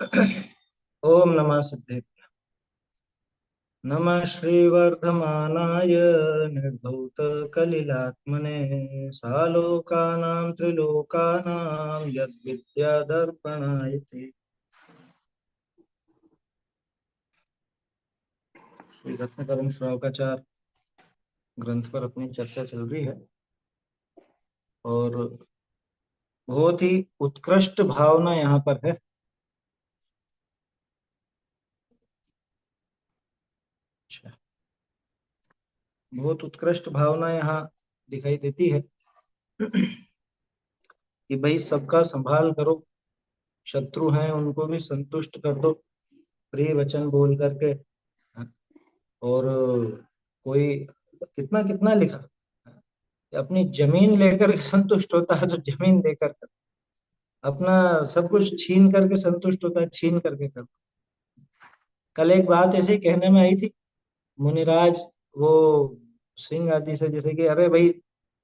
ओम नमः सिद्धे। नमः श्रीवर्धमानाय निर्धूत कलिलात्मने सालोकानां त्रिलोकानां यद्विद्यादर्पणायते। श्री रत्नकरण श्रावकाचार ग्रंथ पर अपनी चर्चा चल रही है और बहुत ही उत्कृष्ट भावना यहाँ पर है। अच्छा, बहुत उत्कृष्ट भावना यहाँ दिखाई देती है कि भाई सबका संभाल करो, शत्रु हैं उनको भी संतुष्ट कर दो प्रिय वचन बोल करके। और कोई कितना कितना लिखा कि अपनी जमीन लेकर संतुष्ट होता है तो जमीन देकर कर, अपना सब कुछ छीन करके संतुष्ट होता है छीन करके कर। कल एक बात ऐसे ही कहने में आई थी, मुनिराज वो सिंह आदि से जैसे कि अरे भाई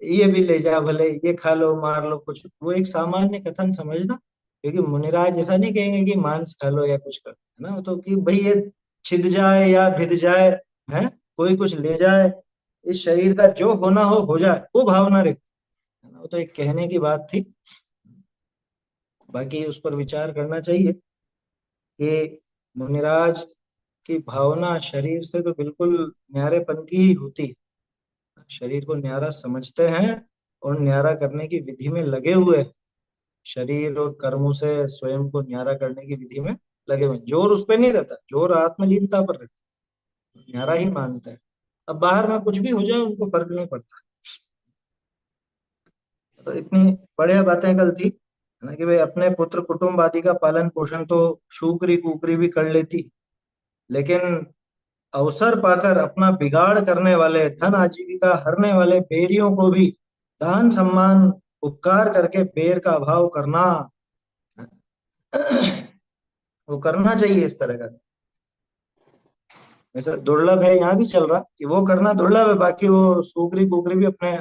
ये भी ले जा, भले ये खा लो मार लो कुछ, वो एक सामान्य कथन समझना। क्योंकि मुनिराज ऐसा नहीं कहेंगे कि मांस खा लो या कुछ कर, है ना, तो कि भाई ये छिद जाए या भिद जाए, है कोई कुछ ले जाए, इस शरीर का जो होना हो जाए, वो भावना रहती है ना। वो तो एक कहने की बात थी, बाकी उस पर विचार करना चाहिए कि मुनिराज की भावना शरीर से तो बिल्कुल न्यारेपन की ही होती है। शरीर को न्यारा समझते हैं और न्यारा करने की विधि में लगे हुए हैं। शरीर और कर्मों से स्वयं को न्यारा करने की विधि में लगे हुए हैं। जोर उस पर नहीं रहता, जोर आत्मलीनता पर रहता है, न्यारा ही मानते हैं। अब बाहर में कुछ भी हो जाए उनको फर्क नहीं पड़ता। तो इतनी बढ़िया बातें कल थी, है ना, कि भाई अपने पुत्र कुटुंब आदि का पालन पोषण तो शुक्री कुकरी भी कर लेती, लेकिन अवसर पाकर अपना बिगाड़ करने वाले, धन आजीविका हरने वाले बैरियों को भी दान सम्मान उपकार करके बैर का अभाव करना, वो करना चाहिए इस तरह का। वैसे दुर्लभ है, यहाँ भी चल रहा कि वो करना दुर्लभ है, बाकी वो सूकरी कुकरी भी अपने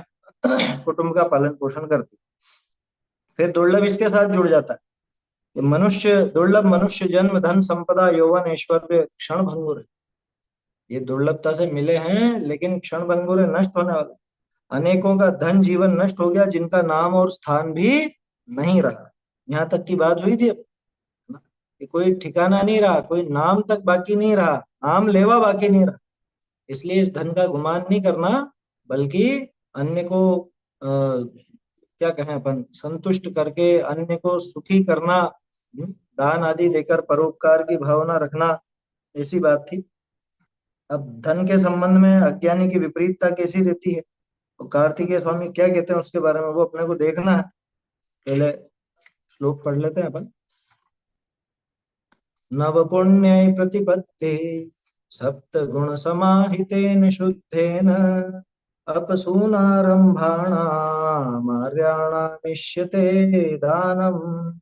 कुटुंब का पालन पोषण करती। फिर दुर्लभ इसके साथ जुड़ जाता है कि मनुष्य दुर्लभ, मनुष्य जन्म धन संपदा यौवन ऐश्वर्य क्षण भंगुर है। ये दुर्लभता से मिले हैं लेकिन क्षण भंगुर है, नष्ट होने वाले। अनेकों का धन जीवन नष्ट हो गया जिनका नाम और स्थान भी नहीं रहा। यहाँ तक की बात हुई थी ना, कि कोई ठिकाना नहीं रहा, कोई नाम तक बाकी नहीं रहा, नाम लेवा बाकी नहीं रहा। इसलिए इस धन का गुमान नहीं करना, बल्कि अन्य को क्या कहें अपन, संतुष्ट करके अन्य को सुखी करना, दान आदि देकर परोपकार की भावना रखना, ऐसी बात थी। अब धन के संबंध में अज्ञानी की विपरीतता कैसी रहती है, तो कार्तिकेय स्वामी क्या कहते हैं उसके बारे में वो अपने को देखना है। पहले श्लोक पढ़ लेते हैं अपन। नव पुण्य प्रतिपत्ति सप्त गुण समाहितेन शुद्धेन अपसूनारंभाणामार्याणामिष्यते दानम्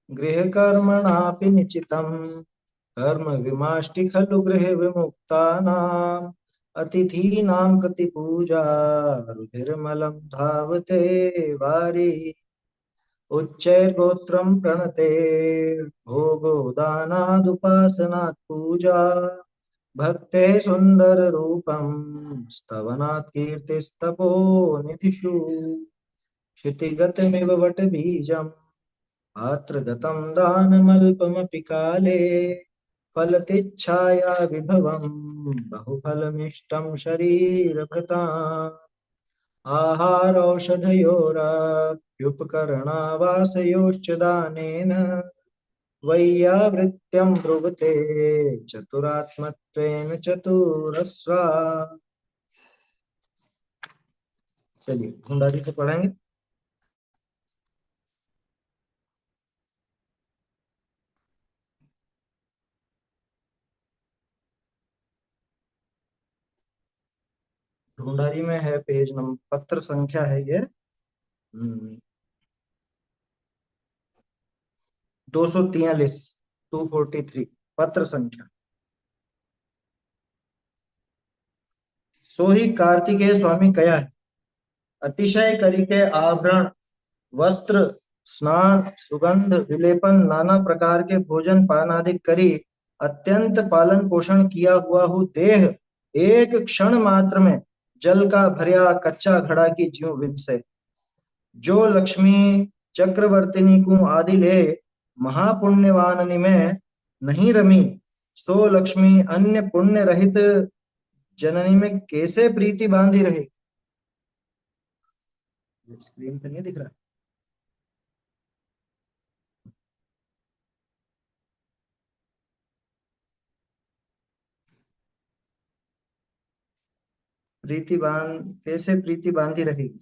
गृहकर्मणापि निचितं कर्म विमाष्टि खलु गृह विमुक्तानाम् अतिथीनां प्रतिपूजा रुधिर्मलं धावते वारि उच्चैर्गोत्रं प्रणते भोगो दानादुपासनात् पूजा भक्ते सुंदर रूपम स्तवनात् कीर्तिस्तपो निधिषु क्षितिगतमिव वटबीजम् आत्रगतं दानमल्पमपि काले फलतिच्छाया विभवम् बहुफलमिष्टं शरीरभृताम् आहारौषधयोरप्युपकरणावासयोश्च दानेन वैयावृत्यं ब्रुवते चतुरात्मत्वेन चतुरस्रा। चलिए ढूंढारी से पढ़ेंगे। ढूंढारी में है, पेज नंबर पत्र संख्या है ये 243, 243 पत्र संख्या। सो ही कार्तिकेय स्वामी कया है, अतिशय करी के आभरण वस्त्र स्नान सुगंध विलेपन नाना प्रकार के भोजन पान आदि करी अत्यंत पालन पोषण किया हुआ हूँ देह एक क्षण मात्र में जल का भर्या कच्चा घड़ा की ज्यों विनसे। जो लक्ष्मी चक्रवर्तिनी को आदि ले महापुण्यवाननि में नहीं रमी, सो लक्ष्मी अन्य पुण्य रहित जननी में कैसे प्रीति बांधी रहे। स्क्रीन पे नहीं दिख रहा। कैसे प्रीति बांधी रहेगी।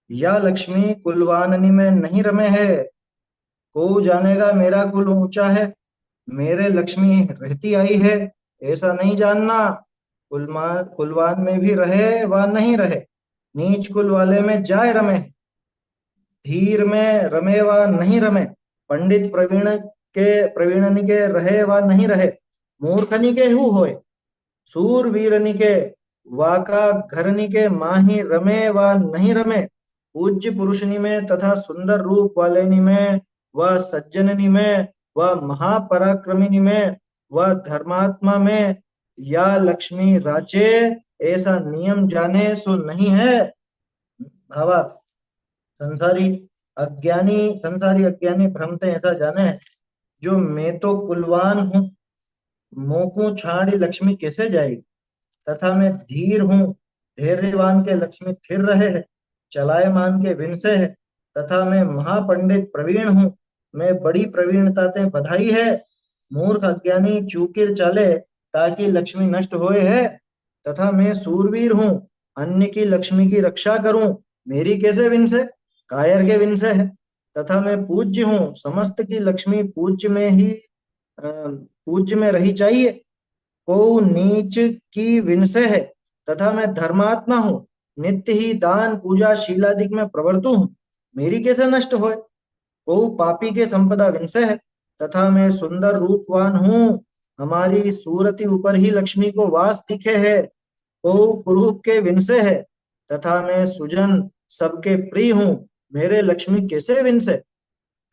या लक्ष्मी कुलवाननी में नहीं रमे है, को जानेगा मेरा कुल ऊंचा है। मेरे लक्ष्मी रहती आई है ऐसा नहीं जानना। कुलवान में भी रहे व नहीं रहे, नीच कुल वाले में जाए रमे। धीर में रमे व नहीं रमे, पंडित प्रवीणनि के रहे व नहीं रहे, मूर्खनि के हु होए। सूरवीरनि के वाका घरनि के माही रमे व नहीं रमे, पूज्य पुरुषनि में तथा सुंदर रूप वालेनि में व सज्जननि में व महापराक्रमिनि में व धर्मात्मा में या लक्ष्मी राचे ऐसा नियम जाने सो नहीं है। भावा संसारी अज्ञानी भ्रमते ऐसा जाने जो मैं तो कुलवान हूँ, मोको छाड़ी लक्ष्मी कैसे जाएगी। तथा मैं धीर हूँ, धैर्यवान के लक्ष्मी थिर रहे है, चलायमान के विनसे है। तथा मैं महापंडित प्रवीण हूँ, मैं बड़ी प्रवीणता ते बधाई है। मूर्ख अज्ञानी चूकिर चले ताकि लक्ष्मी नष्ट होए है। तथा मैं सूरवीर हूँ, अन्य की लक्ष्मी की रक्षा करूं, मेरी कैसे विनसे, कायर के विनसे है। तथा मैं पूज्य हूँ, समस्त की लक्ष्मी पूज्य में रही चाहिए, को नीच की विनसे है। तथा मैं धर्मात्मा हूँ, नित्य ही दान पूजा शीलादिक में प्रवर्तु हूँ, मेरी कैसे नष्ट होए। को पापी के संपदा विनसे है। तथा मैं सुंदर रूपवान हूँ, हमारी सूरति ऊपर ही लक्ष्मी को वास दिखे है, को कुरूप के विनसे है। तथा मैं सुजन सबके प्रिय हूँ, मेरे लक्ष्मी कैसे विनसे।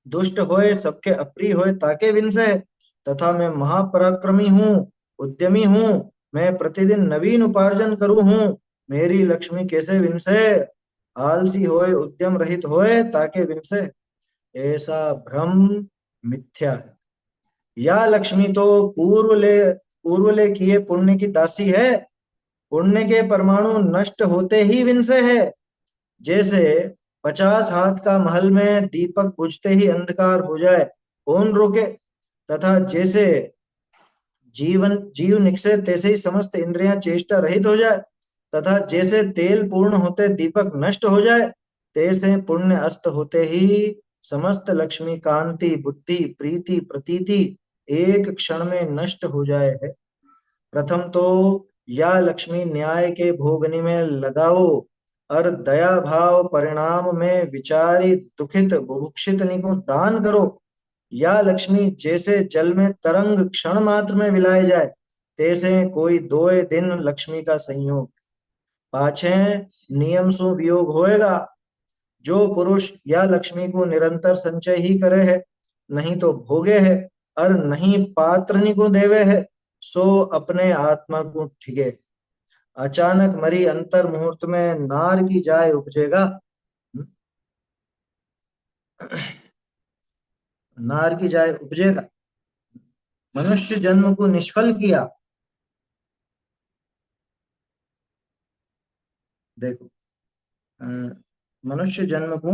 दुष्ट होए सबके अप्रिय होए ताके विनसे है। तथा मैं महापराक्रमी हूँ, उद्यमी हूँ, मैं प्रतिदिन नवीन उपार्जन करूँ हूँ, मेरी लक्ष्मी कैसे विनसे। आलसी होए उद्यम रहित होए ताके विनसे, ऐसा भ्रम मिथ्या है। या लक्ष्मी तो पूर्व ले किए पुण्य की दासी है, पुण्य के परमाणु नष्ट होते ही विनसे है। जैसे 50 हाथ का महल में दीपक बुझते ही अंधकार हो जाए, कौन रोके। तथा जैसे जीव निकसे तैसे ही समस्त इंद्रियां चेष्टा रहित हो जाए। तथा जैसे तेल पूर्ण होते दीपक नष्ट हो जाए, तैसे पुण्य अस्त होते ही समस्त लक्ष्मी कांति बुद्धि प्रीति प्रतीति एक क्षण में नष्ट हो जाए है। प्रथम तो या लक्ष्मी न्याय के भोगनी में लगाओ, और दया भाव परिणाम में विचारी दुखित बुभुक्षित को दान करो। या लक्ष्मी जैसे जल में तरंग क्षण मात्र में विलाए जाए, तैसे कोई दोए दिन लक्ष्मी का संयोग पाछे नियम सु वियोग होएगा। जो पुरुष या लक्ष्मी को निरंतर संचय ही करे है, नहीं तो भोगे है, और नहीं पात्रनी को देवे है, सो अपने आत्मा को ठिगे। अचानक मरी अंतर मुहूर्त में नार की जाय उपजेगा। नार की जाय उपजेगा। मनुष्य जन्म को निष्फल किया। देखो, मनुष्य जन्म को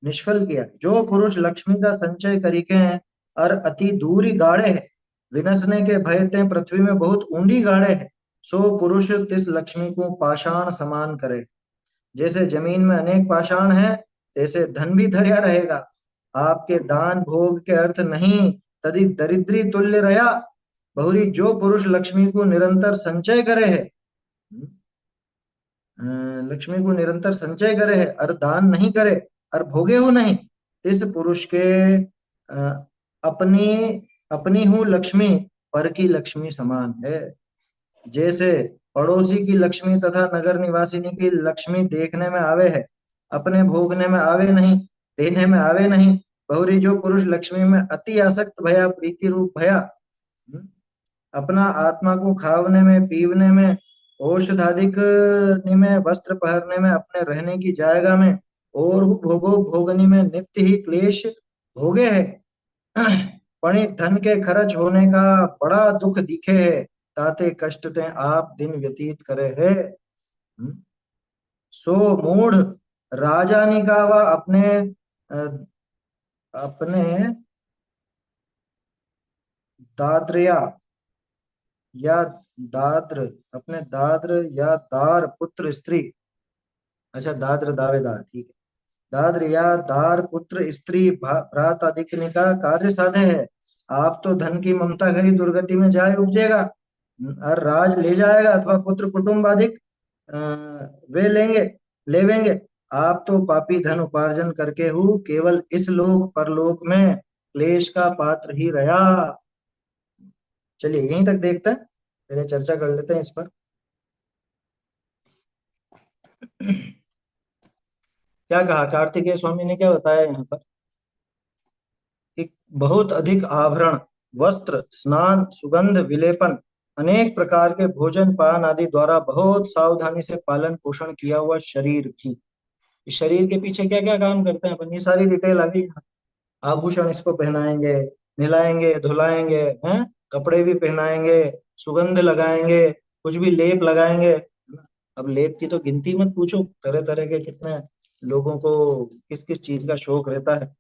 निष्फल किया। जो पुरुष लक्ष्मी का संचय करिके हैं और अति दूरी गाड़े है, विनसने के भय ते पृथ्वी में बहुत ऊंडी गाड़े है, सो पुरुष तिस लक्ष्मी को पाषाण समान करे। जैसे जमीन में अनेक पाषाण है, तैसे धन भी धर्या रहेगा। आपके दान भोग के अर्थ नहीं, तदि दरिद्री तुल्य रहा। बहुरी जो पुरुष लक्ष्मी को निरंतर संचय करे है, लक्ष्मी को निरंतर संचय करे है और दान नहीं करे और भोगे हो नहीं, इस पुरुष के अपनी अपनी हूँ लक्ष्मी पर की लक्ष्मी समान है। जैसे पड़ोसी की लक्ष्मी तथा नगर निवासिनी की लक्ष्मी देखने में आवे है, अपने भोगने में आवे नहीं, देने में आवे नहीं। बहुरी जो पुरुष लक्ष्मी में अति आसक्त भया, प्रीति रूप भया, अपना आत्मा को खावने में, पीवने में, औषधाधिक में, वस्त्र पहनने में, अपने रहने की जायगा में, और भोगो भोगनी में नित्य ही क्लेश भोगे है। पणि धन के खर्च होने का बड़ा दुख दिखे है, ताते कष्ट ते आप दिन व्यतीत करे है। सो मूढ़ राजानी का व अपने दादरिया या दाद्र, अपने दाद्र या दार पुत्र स्त्री, अच्छा दाद्र दावेदार, ठीक है, दाद्र या दार पुत्र स्त्री भ्रात अधिकने का कार्य साधे है। आप तो धन की ममता घरी दुर्गति में जाए उपजेगा और राज ले जाएगा, अथवा पुत्र कुटुंब अधिक अ, वे लेंगे लेवेंगे। आप तो पापी धन उपार्जन करके हो केवल इस लोक परलोक में क्लेश का पात्र ही रहा। चलिए यहीं तक देखते हैं, पहले चर्चा कर लेते हैं इस पर। क्या कहा कार्तिकेय स्वामी ने, क्या बताया यहाँ पर कि बहुत अधिक आभरण, वस्त्र, स्नान, सुगंध, विलेपन, अनेक प्रकार के भोजन पान आदि द्वारा बहुत सावधानी से पालन पोषण किया हुआ शरीर की, इस शरीर के पीछे क्या क्या काम करते हैं अपन, ये सारी डिटेल आ गई। आभूषण इसको पहनाएंगे, नहलाएंगे, धुलाएंगे, हैं, कपड़े भी पहनाएंगे, सुगंध लगाएंगे, कुछ भी लेप लगाएंगे। अब लेप की तो गिनती मत पूछो, तरह तरह के कितने लोगों को किस किस चीज का शौक रहता है।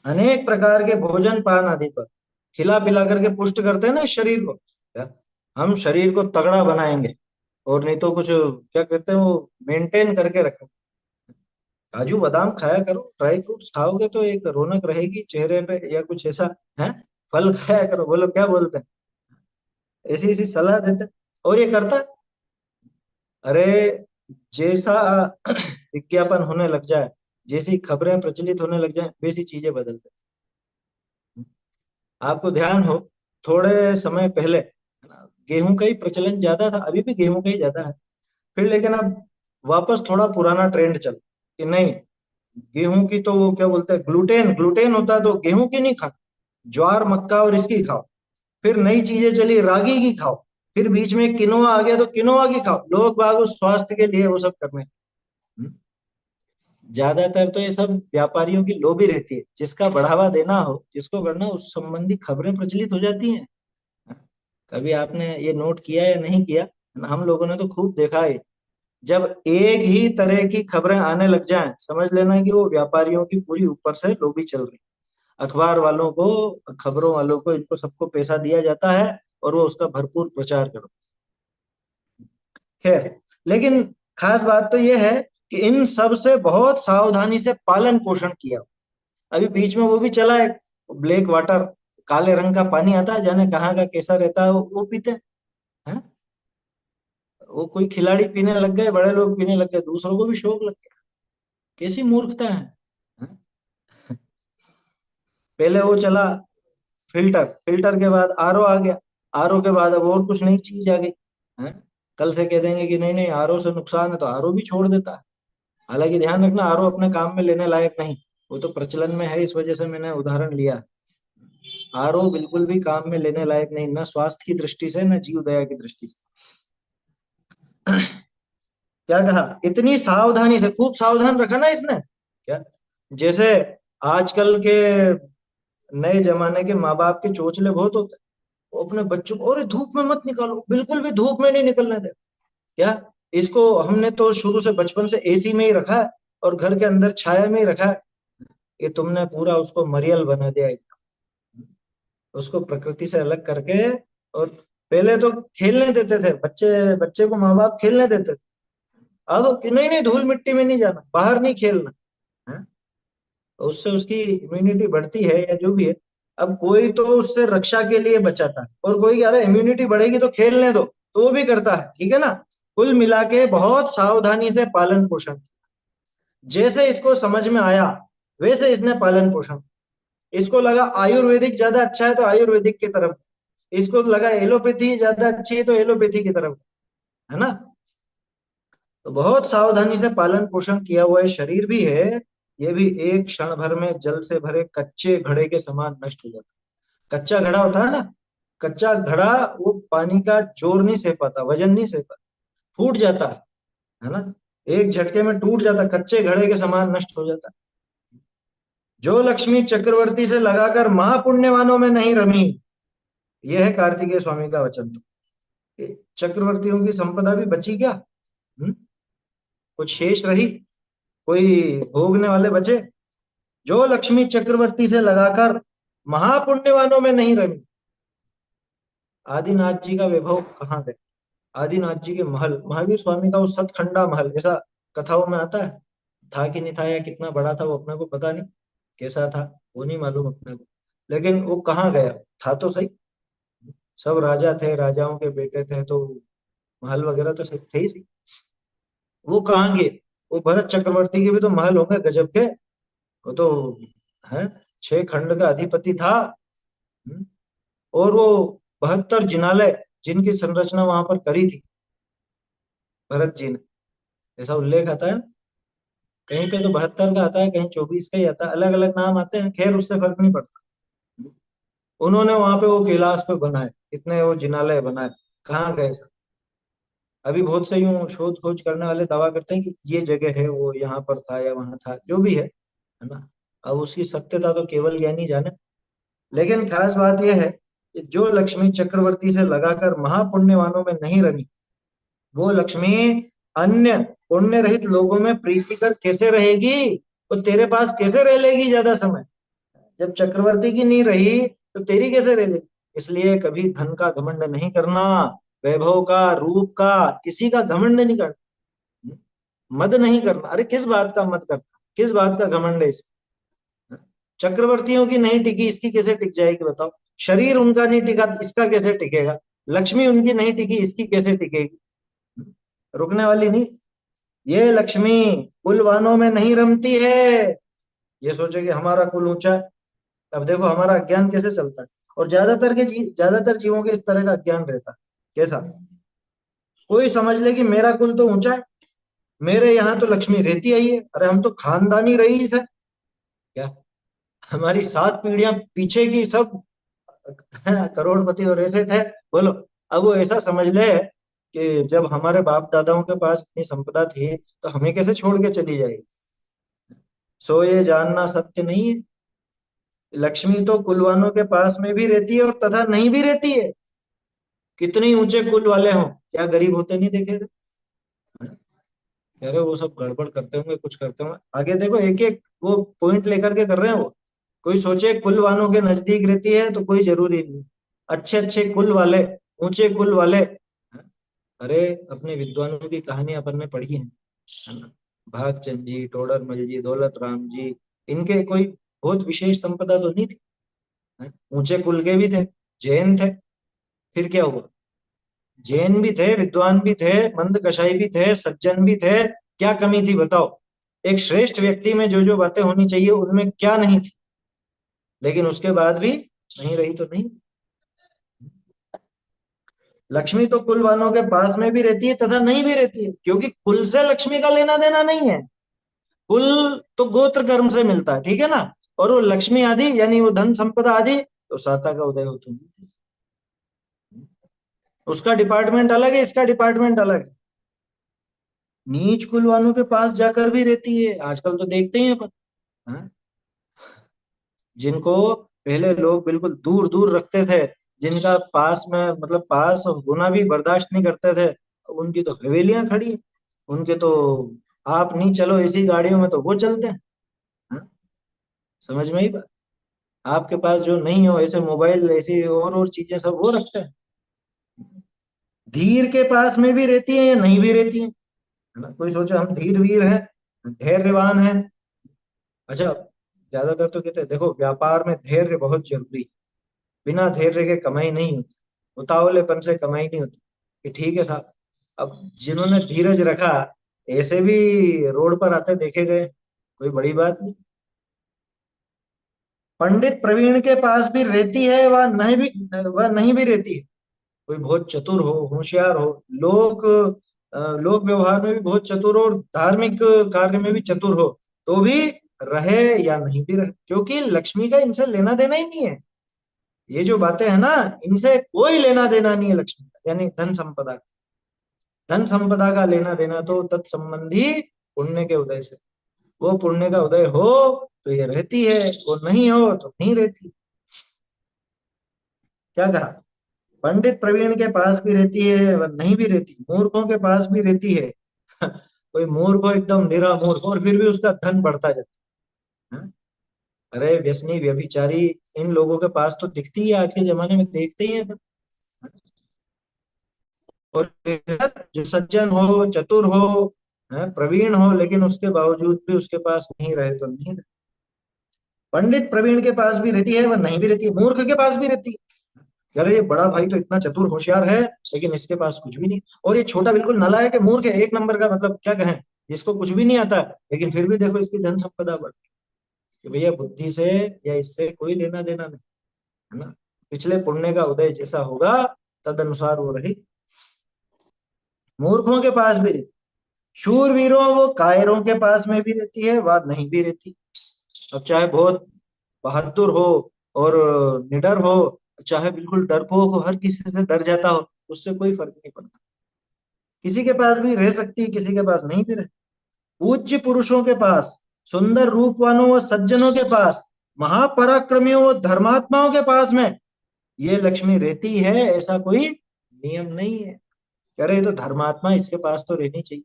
अनेक प्रकार के भोजन पान आदि पर खिला पिला करके पुष्ट करते हैं ना इस शरीर को, क्या हम शरीर को तगड़ा बनाएंगे, और नहीं तो कुछ क्या कहते हैं वो मेंटेन करके रखें। काजू बादाम खाया करो, ड्राई फ्रूट्स खाओगे तो एक रौनक रहेगी चेहरे पे, या कुछ ऐसा है। फल खाया करो, बोलो क्या बोलते हैं, ऐसी ऐसी सलाह देते हैं। और ये करता है। अरे जैसा विज्ञापन होने लग जाए, जैसी खबरें प्रचलित होने लग जाए, वैसी चीजें बदलते हैं। आपको ध्यान हो, थोड़े समय पहले है ना, गेहूं का ही प्रचलन ज्यादा था, अभी भी गेहूं का ही ज्यादा है, फिर लेकिन अब वापस थोड़ा पुराना ट्रेंड चल कि नहीं, गेहूं की तो वो क्या बोलते हैं, ग्लूटेन ग्लूटेन होता है तो गेहूं की नहीं खाओ, ज्वार मक्का और इसकी खाओ। फिर नई चीजें चली, रागी की खाओ। फिर बीच में किनोआ आ गया तो किनोआ की खाओ। लोग बाग उस स्वास्थ्य के लिए वो सब करने। हम्म, ज्यादातर तो ये सब व्यापारियों की लोभी रहती है, जिसका बढ़ावा देना हो, जिसको करना, उस संबंधी खबरें प्रचलित हो जाती हैं। कभी आपने ये नोट किया या नहीं किया, हम लोगों ने तो खूब देखा है। जब एक ही तरह की खबरें आने लग जाएं, समझ लेना कि वो व्यापारियों की पूरी ऊपर से लोभी चल रही। अखबार वालों को, खबरों वालों को, इनको सबको पैसा दिया जाता है और वो उसका भरपूर प्रचार करो। खैर, लेकिन खास बात तो ये है कि इन सब से बहुत सावधानी से पालन पोषण किया। अभी बीच में वो भी चला है, ब्लैक वाटर, काले रंग का पानी आता है, जाने कहाँ का कैसा रहता है, वो पीते हैं। वो कोई खिलाड़ी पीने लग गए, बड़े लोग पीने लग गए, दूसरों को भी शौक लग गया। कैसी मूर्खता है। हैं? पहले वो चला फिल्टर, फिल्टर के बाद आरओ आ गया, आरओ के बाद अब और कुछ नई चीज आ गई। हैं? कल से कह देंगे कि नहीं नहीं आरओ से नुकसान है, तो आरओ भी छोड़ देता है। हालांकि ध्यान रखना, आरओ अपने काम में लेने लायक नहीं, वो तो प्रचलन में है, इस वजह से मैंने उदाहरण लिया। आरओ बिल्कुल भी काम में लेने लायक नहीं, न स्वास्थ्य की दृष्टि से, न जीव दया की दृष्टि से। क्या कहा, इतनी सावधानी से, खूब सावधान रखा ना इसने, क्या जैसे आजकल के नए जमाने के माँ बाप के चोचले बहुत होते हैं, वो अपने बच्चों को, अरे धूप में मत निकालो, बिल्कुल भी धूप में नहीं निकलने दे। क्या, इसको हमने तो शुरू से बचपन से एसी में ही रखा है और घर के अंदर छाया में ही रखा है, ये तुमने पूरा उसको मरियल बना दिया एकदम। उसको प्रकृति से अलग करके, और पहले तो खेलने देते थे बच्चे, बच्चे को माँ बाप खेलने देते थे। अब कि नहीं नहीं धूल मिट्टी में नहीं जाना, बाहर नहीं खेलना है, उससे उसकी इम्यूनिटी बढ़ती है या जो भी है। अब कोई तो उससे रक्षा के लिए बचाता है, और कोई कह रहा है इम्यूनिटी बढ़ेगी तो खेलने दो, तो वो भी करता है, ठीक है ना। कुल मिला के बहुत सावधानी से पालन पोषण, जैसे इसको समझ में आया वैसे इसने पालन पोषण। इसको लगा आयुर्वेदिक ज्यादा अच्छा है तो आयुर्वेदिक की तरफ, इसको लगा एलोपैथी ज्यादा अच्छी है तो एलोपैथी की तरफ। है ना। तो बहुत सावधानी से पालन पोषण किया हुआ ये शरीर भी है, ये भी एक क्षण भर में जल से भरे कच्चे घड़े के समान नष्ट हो जाता है। कच्चा घड़ा होता है ना, कच्चा घड़ा वो पानी का जोर नहीं सह पाता, वजन नहीं सह पाता, फूट जाता है ना, एक झटके में टूट जाता, कच्चे घड़े के समान नष्ट हो जाता। जो लक्ष्मी चक्रवर्ती से लगाकर महापुण्यवानों में नहीं रमी, यह है कार्तिकेय स्वामी का वचन। तो चक्रवर्तियों की संपदा भी बची क्या? हम्म? कुछ शेष रही? कोई भोगने वाले बचे? जो लक्ष्मी चक्रवर्ती से लगाकर महापुण्यवानों में नहीं रमी। आदिनाथ जी का वैभव कहाँ गए? आदिनाथ जी के महल, महावीर स्वामी का वो सतखंडा महल, ऐसा कथाओं में आता है, था कि नहीं था या कितना बड़ा था वो अपने को पता नहीं, कैसा था वो नहीं मालूम अपने को, लेकिन वो कहाँ गया? था तो सही, सब राजा थे, राजाओं के बेटे थे, तो महल वगैरह तो थे ही सही। वो कहाँ गए? वो भरत चक्रवर्ती के भी तो महल होंगे गजब के, वो तो है, 6 खंड का अधिपति था। हम्म? और वो 72 जिनालय जिनकी संरचना वहां पर करी थी भरत जी ने, ऐसा उल्लेख आता है ना। कहीं पे तो 72 का आता है, कहीं 24 का ही आता है, अलग अलग नाम आते हैं, खैर उससे फर्क नहीं पड़ता। उन्होंने वहां पे वो कैलाश पे बनाए, इतने वो जिनालय बनाए, कहाँ गए सब? अभी बहुत से यूं शोध खोज करने वाले दावा करते हैं कि ये जगह है, वो यहाँ पर था या वहां था, जो भी है ना। अब उसकी सत्यता तो केवल ज्ञानी जाने। लेकिन खास बात यह है कि जो लक्ष्मी चक्रवर्ती से लगाकर महापुण्यवानों में नहीं रमी, वो लक्ष्मी अन्य पुण्य रहित लोगों में प्रीति कर कैसे रहेगी? तो तेरे पास कैसे रह लेगी ज्यादा समय? जब चक्रवर्ती की नहीं रही तो तेरी कैसे रह लेगी? इसलिए कभी धन का घमंड नहीं करना, वैभव का, रूप का, किसी का घमंड नहीं करना, मद नहीं करना। अरे किस बात का मद करता, किस बात का घमंड है इसमें? चक्रवर्तियों की नहीं टिकी, इसकी कैसे टिक जाएगी बताओ? शरीर उनका नहीं टिका, इसका कैसे टिकेगा? लक्ष्मी उनकी नहीं टिकी, इसकी कैसे टिकेगी? रुकने वाली नहीं। ये लक्ष्मी कुलवानों में नहीं रमती है। ये सोचे कि हमारा कुल ऊंचा है। अब देखो हमारा अज्ञान कैसे चलता है। और ज्यादातर जीवों के इस तरह का अज्ञान रहता है। कैसा? कोई समझ ले कि मेरा कुल तो ऊंचा है, मेरे यहाँ तो लक्ष्मी रहती आई है, अरे हम तो खानदानी रईस है। क्या? हमारी 7 पीढ़ियां पीछे की सब करोड़पति और ऐसे थे। बोलो, अब वो ऐसा समझ ले कि जब हमारे बाप दादाओं के पास इतनी संपदा थी तो हमें कैसे छोड़ के चली जाएगी? सो ये जानना सत्य नहीं है। लक्ष्मी तो कुलवानों के पास में भी रहती है और तथा नहीं भी रहती है। कितने ऊंचे कुल वाले हों, क्या गरीब होते नहीं देखे गए? कह रहे वो सब गड़बड़ करते होंगे, कुछ करते होंगे, आगे देखो एक एक वो पॉइंट लेकर के कर रहे हैं वो। कोई सोचे कुल वालों के नजदीक रहती है तो कोई जरूरी नहीं। अच्छे अच्छे कुल वाले, ऊंचे कुल वाले, अरे अपने विद्वानों की कहानी अपन ने पढ़ी है ना? भागचंद जी, टोडरमल जी, दौलत राम जी, इनके कोई बहुत विशेष संपदा तो नहीं थी, है? ऊंचे कुल के भी थे, जैन थे, फिर क्या हुआ? जैन भी थे, विद्वान भी थे, मंद कशाई भी थे, सज्जन भी थे, क्या कमी थी बताओ? एक श्रेष्ठ व्यक्ति में जो जो बातें होनी चाहिए उनमें क्या नहीं थी? लेकिन उसके बाद भी नहीं रही तो नहीं। लक्ष्मी तो कुल वालों के पास में भी रहती है तथा नहीं भी रहती है, क्योंकि कुल से लक्ष्मी का लेना देना नहीं है। कुल तो गोत्र कर्म से मिलता है, ठीक है ना। और वो लक्ष्मी आदि यानी वो धन संपदा आदि तो साता का उदय होते हैं। उसका डिपार्टमेंट अलग है, इसका डिपार्टमेंट अलग है। नीच कुल वालों के पास जाकर भी रहती है, आजकल तो देखते ही हैं अपन। हाँ? जिनको पहले लोग बिल्कुल दूर दूर रखते थे, जिनका पास में मतलब पास होना भी बर्दाश्त नहीं करते थे, उनकी तो हवेलियां खड़ी हैं। उनके तो आप नहीं चलो ऐसी गाड़ियों में तो वो चलते हैं। हाँ? समझ में ही बात। आपके पास जो नहीं हो ऐसे मोबाइल, ऐसी और चीजें सब वो रखते हैं। धीर के पास में भी रहती है या नहीं भी रहती है ना। कोई सोचे हम धीर वीर हैं, धैर्यवान हैं। अच्छा, ज्यादातर तो कहते हैं देखो व्यापार में धैर्य बहुत जरूरी है, बिना धैर्य के कमाई नहीं होती, उतावलेपन से कमाई नहीं होती। कि ठीक है साहब, अब जिन्होंने धीरज रखा ऐसे भी रोड पर आते देखे गए, कोई बड़ी बात नहीं। पंडित प्रवीण के पास भी रहती है, वह नहीं भी रहती है। कोई बहुत चतुर हो, होशियार हो, लोक लोक व्यवहार में भी बहुत चतुर हो और धार्मिक कार्य में भी चतुर हो, तो भी रहे या नहीं भी रहे, क्योंकि लक्ष्मी का इनसे लेना देना ही नहीं है। ये जो बातें है ना, इनसे कोई लेना देना नहीं है लक्ष्मी का, यानी धन संपदा का। धन संपदा का लेना देना तो तत्संबंधी पुण्य के उदय से। वो पुण्य का उदय हो तो ये रहती है, वो नहीं हो तो नहीं रहती। क्या कहा? पंडित प्रवीण के पास भी रहती है और नहीं भी रहती, मूर्खों के पास भी रहती है। कोई मूर्ख हो, एकदम निरा मूर्ख, और फिर भी उसका धन बढ़ता जाता है। हाँ? अरे व्यसनी व्यभिचारी, इन लोगों के पास तो दिखती है, आज के जमाने में देखते ही है। और जो सज्जन हो, चतुर हो, प्रवीण हो, लेकिन उसके बावजूद भी उसके पास नहीं रहे तो नहीं रहे। पंडित प्रवीण के पास भी रहती है वह नहीं भी रहती है, मूर्ख के पास भी रहती है। यार ये बड़ा भाई तो इतना चतुर होशियार है, लेकिन इसके पास कुछ भी नहीं। और ये छोटा बिल्कुल नालायक है, मूर्ख है, एक नंबर का, मतलब क्या कहें, जिसको कुछ भी नहीं आता है, लेकिन फिर भी देखो इसकी धन संपदा बढ़, कि भैया बुद्धि से या इससे कोई लेना देना नहीं, है ना। पिछले पुण्य का उदय जैसा होगा, तद अनुसार वो रही। मूर्खों के पास भी रहती, शूरवीरों वो कायरों के पास में भी रहती है, वह नहीं भी रहती। अब चाहे बहुत बहादुर हो और निडर हो, चाहे बिल्कुल डरपोक हो, हर किसी से डर जाता हो, उससे कोई फर्क नहीं पड़ता। किसी के पास भी रह सकती है, किसी के पास नहीं भी रह। पूज्य पुरुषों के पास, सुंदर रूपवानों व सज्जनों के पास, महापराक्रमियों व धर्मात्माओं के पास में ये लक्ष्मी रहती है, ऐसा कोई नियम नहीं है। कह रहे तो धर्मात्मा, इसके पास तो रहनी चाहिए।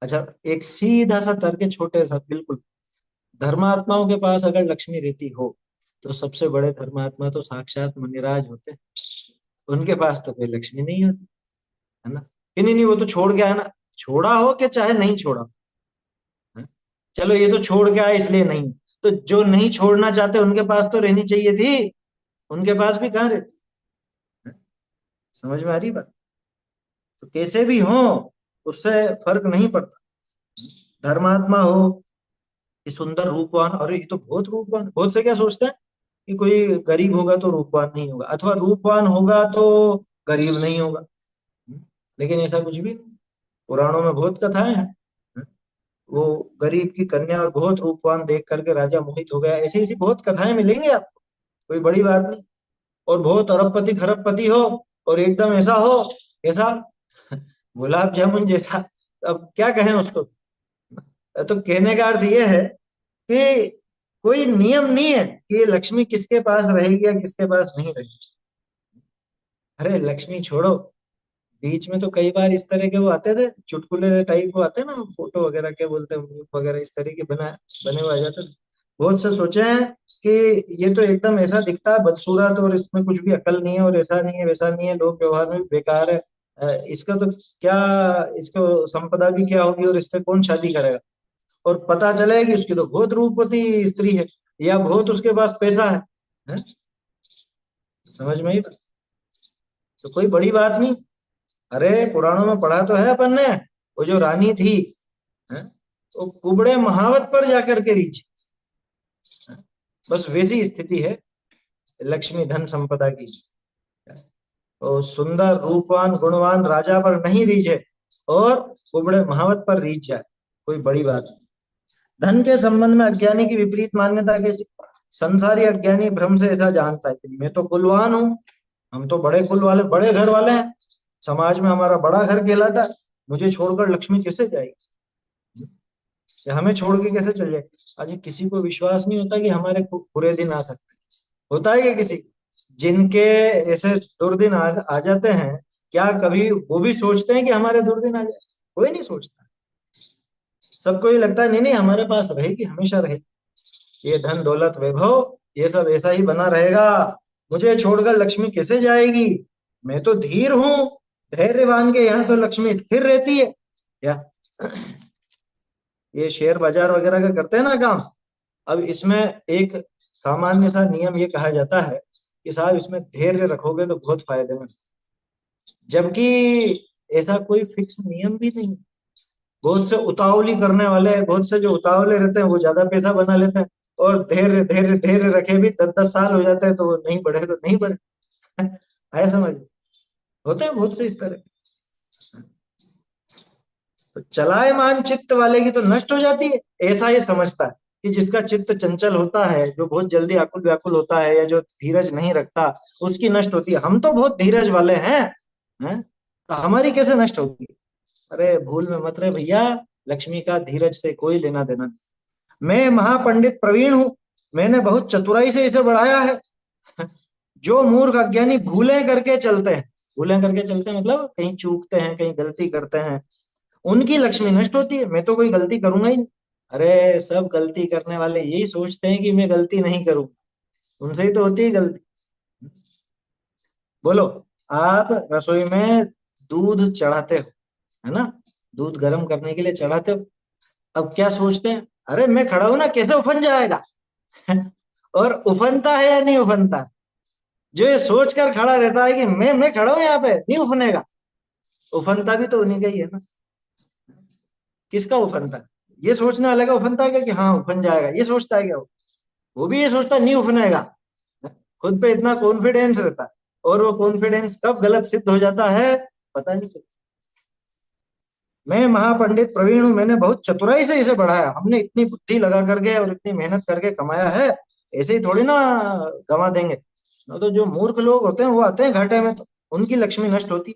अच्छा, एक सीधा सा तर्क है, छोटे सा बिल्कुल। धर्मात्माओं के पास अगर लक्ष्मी रहती हो, तो सबसे बड़े धर्मात्मा तो साक्षात मुनिराज होते हैं, उनके पास तो कोई लक्ष्मी नहीं होती, है ना। नहीं नहीं, वो तो छोड़ गया है ना, छोड़ा हो कि चाहे नहीं छोड़ा, है? चलो ये तो छोड़ गया है इसलिए नहीं, तो जो नहीं छोड़ना चाहते उनके पास तो रहनी चाहिए थी, उनके पास भी कहाँ रहती है? समझ में आ रही बात? तो कैसे भी हो, उससे फर्क नहीं पड़ता। धर्मात्मा हो कि सुंदर रूपवान, अरे ये तो बहुत रूपवान, बहुत से क्या सोचते हैं कि कोई गरीब होगा तो रूपवान नहीं होगा, अथवा रूपवान होगा तो गरीब नहीं होगा। लेकिन ऐसा कुछ भी नहीं। पुराणों में बहुत कथाएं हैं। वो गरीब की कन्या और बहुत रूपवान देख करके राजा मोहित हो गया, ऐसी ऐसी बहुत कथाएं मिलेंगी आपको, कोई बड़ी बात नहीं। और बहुत अरबपति खरबपति हो, और एकदम ऐसा हो, ऐसा गुलाब जामुन जैसा। अब क्या कहें उसको। तो कहने का अर्थ ये है कि कोई नियम नहीं है कि ये लक्ष्मी किसके पास रहेगी या किसके पास नहीं रहेगी। अरे लक्ष्मी छोड़ो, बीच में तो कई बार इस तरह के वो आते थे, चुटकुले टाइप वो आते हैं ना, फोटो वगैरह क्या बोलते हैं, मीम वगैरह इस तरह के बने हुए आ जाते थे। बहुत से सोचे हैं कि ये तो एकदम ऐसा दिखता है बदसूरत, और इसमें कुछ भी अकल नहीं है, और ऐसा नहीं है वैसा नहीं है, लोग व्यवहार में भी बेकार है, इसका तो क्या, इसको संपदा भी क्या होगी, और इससे कौन शादी करेगा। और पता चले कि उसकी तो बहुत रूपवती स्त्री है, या बहुत उसके पास पैसा है? समझ में ही, तो कोई बड़ी बात नहीं। अरे पुराणों में पढ़ा तो है अपन ने, वो जो रानी थी, है? वो कुबड़े महावत पर जाकर के रीछ, है? बस वैसी स्थिति है लक्ष्मी धन संपदा की। तो सुंदर रूपवान गुणवान राजा पर नहीं रीझे, और कुबड़े महावत पर रीझ जाए, कोई बड़ी बात नहीं। धन के संबंध में अज्ञानी की विपरीत मान्यता कैसी? संसारी अज्ञानी भ्रम से ऐसा जानता है कि मैं तो कुलवान हूँ, हम तो बड़े कुल वाले, बड़े घर वाले हैं, समाज में हमारा बड़ा घर कहलाता है, मुझे छोड़कर लक्ष्मी कैसे जाएगी, या हमें छोड़ के कैसे चल जाए। आज किसी को विश्वास नहीं होता कि हमारे बुरे दिन आ सकते हैं। होता है क्या किसी को? जिनके ऐसे दुर्दिन आ जाते हैं, क्या कभी वो भी सोचते हैं कि हमारे दुर्दिन आ जाए? कोई नहीं सोचता। सबको ये लगता है नहीं नहीं हमारे पास रहेगी, हमेशा रहेगी, ये धन दौलत वैभव ये सब ऐसा ही बना रहेगा, मुझे छोड़कर लक्ष्मी कैसे जाएगी, मैं तो धीर हूं, धैर्यवान के यहाँ तो लक्ष्मी स्थिर रहती है। या ये शेयर बाजार वगैरह का करते हैं ना काम, अब इसमें एक सामान्य सा नियम ये कहा जाता है कि साहब इसमें धैर्य रखोगे तो बहुत फायदेमंद, जबकि ऐसा कोई फिक्स नियम भी नहीं। बहुत से उतावली करने वाले, बहुत से जो उतावले रहते हैं वो ज्यादा पैसा बना लेते हैं, और धैर्य धैर्य धैर्य रखे भी 10-10 साल हो जाते हैं तो वो नहीं बढ़े तो नहीं बढ़े। आया समझ? होते हैं बहुत से इस तरह। तो चलायमान चित्त वाले की तो नष्ट हो जाती है, ऐसा ये समझता है कि जिसका चित्त चंचल होता है, जो बहुत जल्दी आकुल व्याकुल होता है, या जो धीरज नहीं रखता, उसकी नष्ट होती है। हम तो बहुत धीरज वाले हैं, तो हमारी कैसे नष्ट होगी? अरे भूल में मत रहे भैया, लक्ष्मी का धीरज से कोई लेना देना नहीं। मैं महापंडित प्रवीण हूं, मैंने बहुत चतुराई से इसे बढ़ाया है। जो मूर्ख अज्ञानी भूलें करके चलते हैं, भूलें करके चलते हैं मतलब कहीं चूकते हैं, कहीं गलती करते हैं, उनकी लक्ष्मी नष्ट होती है। मैं तो कोई गलती करूंगा ही नहीं। अरे सब गलती करने वाले यही सोचते हैं कि मैं गलती नहीं करूं, उनसे ही तो होती है गलती। बोलो, आप रसोई में दूध चढ़ाते हो, है ना, दूध गर्म करने के लिए चढ़ाते हो। अब क्या सोचते हैं, अरे मैं खड़ा हूं ना, कैसे उफन जाएगा? और उफनता है या नहीं उफनता? जो ये सोच कर खड़ा रहता है कि मैं खड़ा हूं यहाँ पे, नहीं उफनेगा, उफनता भी तो उन्हीं का ही है ना। किसका उफनता है? ये सोचने वाले का उफनता है क्या कि हाँ उफन जाएगा? ये सोचता है क्या वो भी ये सोचता है नहीं उफनेगा। खुद पे इतना कॉन्फिडेंस रहता है, और वो कॉन्फिडेंस कब गलत सिद्ध हो जाता है पता नहीं चलता। मैं महापंडित प्रवीण हूं, मैंने बहुत चतुराई से इसे बढ़ाया, हमने इतनी बुद्धि लगा करके और इतनी मेहनत करके कमाया है, ऐसे ही थोड़ी ना गवा देंगे। तो जो मूर्ख लोग होते हैं वो आते हैं घाटे में, तो उनकी लक्ष्मी नष्ट होती।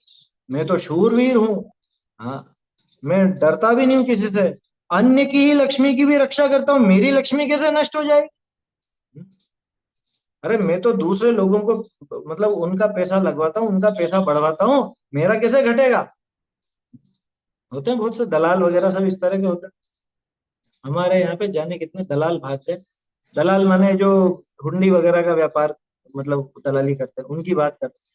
मैं तो शूरवीर हूँ, हाँ, मैं डरता भी नहीं हूँ किसी से, अन्य की ही लक्ष्मी की भी रक्षा करता हूँ, मेरी लक्ष्मी कैसे नष्ट हो जाएगी? अरे मैं तो दूसरे लोगों को, मतलब उनका पैसा लगवाता हूँ, उनका पैसा बढ़वाता हूँ, मेरा कैसे घटेगा? होते हैं बहुत से दलाल वगैरह सब इस तरह के होते हैं। हमारे यहाँ पे जाने कितने दलाल भागते हैं। दलाल माने जो हुंडी वगैरह का व्यापार, मतलब दलाली करते हैं, उनकी बात करते हैं।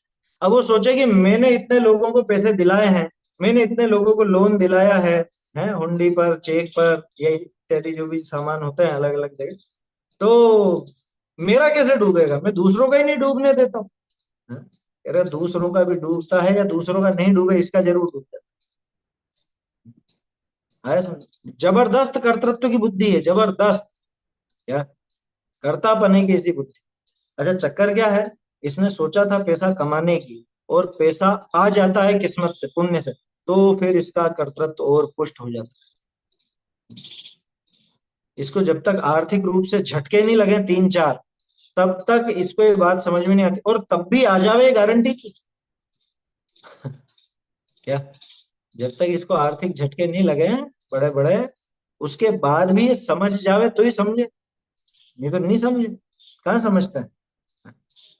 अब वो सोचे कि मैंने इतने लोगों को पैसे दिलाए हैं, मैंने इतने लोगों को लोन दिलाया है हुंडी पर, चेक पर, ये इत्यादि जो भी सामान होते हैं अलग अलग जगह, तो मेरा कैसे डूबेगा? मैं दूसरों का ही नहीं डूबने देता हूँ। हाँ? अरे दूसरों का भी डूबता है या दूसरों का नहीं डूबे, इसका जरूर डूबता है समझ? जबरदस्त कर्तृत्व की बुद्धि है, जबरदस्त। क्या करता पने की ऐसी बुद्धि। अच्छा चक्कर क्या है, इसने सोचा था पैसा कमाने की, और पैसा आ जाता है किस्मत से, पुण्य से, तो फिर इसका कर्तृत्व और पुष्ट हो जाता है। इसको जब तक आर्थिक रूप से झटके नहीं लगे तीन चार, तब तक इसको ये बात समझ में नहीं आती, और तब भी आ जावे गारंटी की। क्या, जब तक इसको आर्थिक झटके नहीं लगे हैं बड़े बड़े, उसके बाद भी ये समझ जावे तो ही समझे, नहीं तो नहीं समझे। कहाँ समझता है?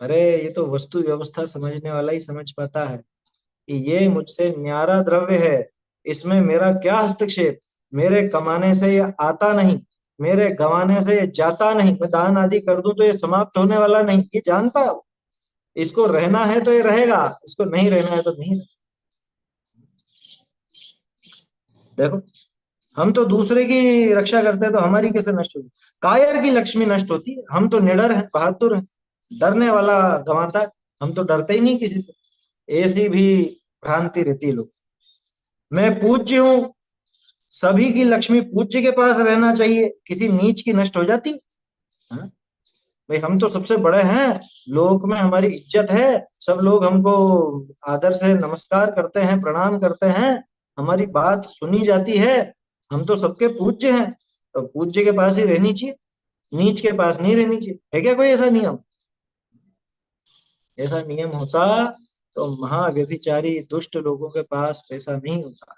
अरे ये तो वस्तु व्यवस्था समझने वाला ही समझ पाता है कि ये मुझसे न्यारा द्रव्य है, इसमें मेरा क्या हस्तक्षेप? मेरे कमाने से ये आता नहीं, मेरे गंवाने से ये जाता नहीं, मैं दान आदि कर दूं तो ये समाप्त होने वाला नहीं, ये जानता है। इसको रहना है तो ये रहेगा, इसको नहीं रहना है तो नहीं रहेगा। देखो, हम तो दूसरे की रक्षा करते हैं तो हमारी कैसे नष्ट होगी? कायर की लक्ष्मी नष्ट होती है। हम तो निडर हैं, बहादुर हैं, डरने वाला गंवाता है। हम तो डरते ही नहीं किसी से, ऐसी भी भ्रांति रहती है लोग। मैं पूज्य हूँ, सभी की लक्ष्मी पूज्य के पास रहना चाहिए, किसी नीच की नष्ट हो जाती। हाँ? भाई हम तो सबसे बड़े हैं, लोक में हमारी इज्जत है, सब लोग हमको आदर से नमस्कार करते हैं, प्रणाम करते हैं, हमारी बात सुनी जाती है, हम तो सबके पूज्य हैं, तो पूज्य के पास ही रहनी चाहिए, नीच के पास नहीं रहनी चाहिए। है क्या कोई ऐसा नियम? ऐसा नियम होता तो महाव्यभिचारी दुष्ट लोगों के पास पैसा नहीं होता,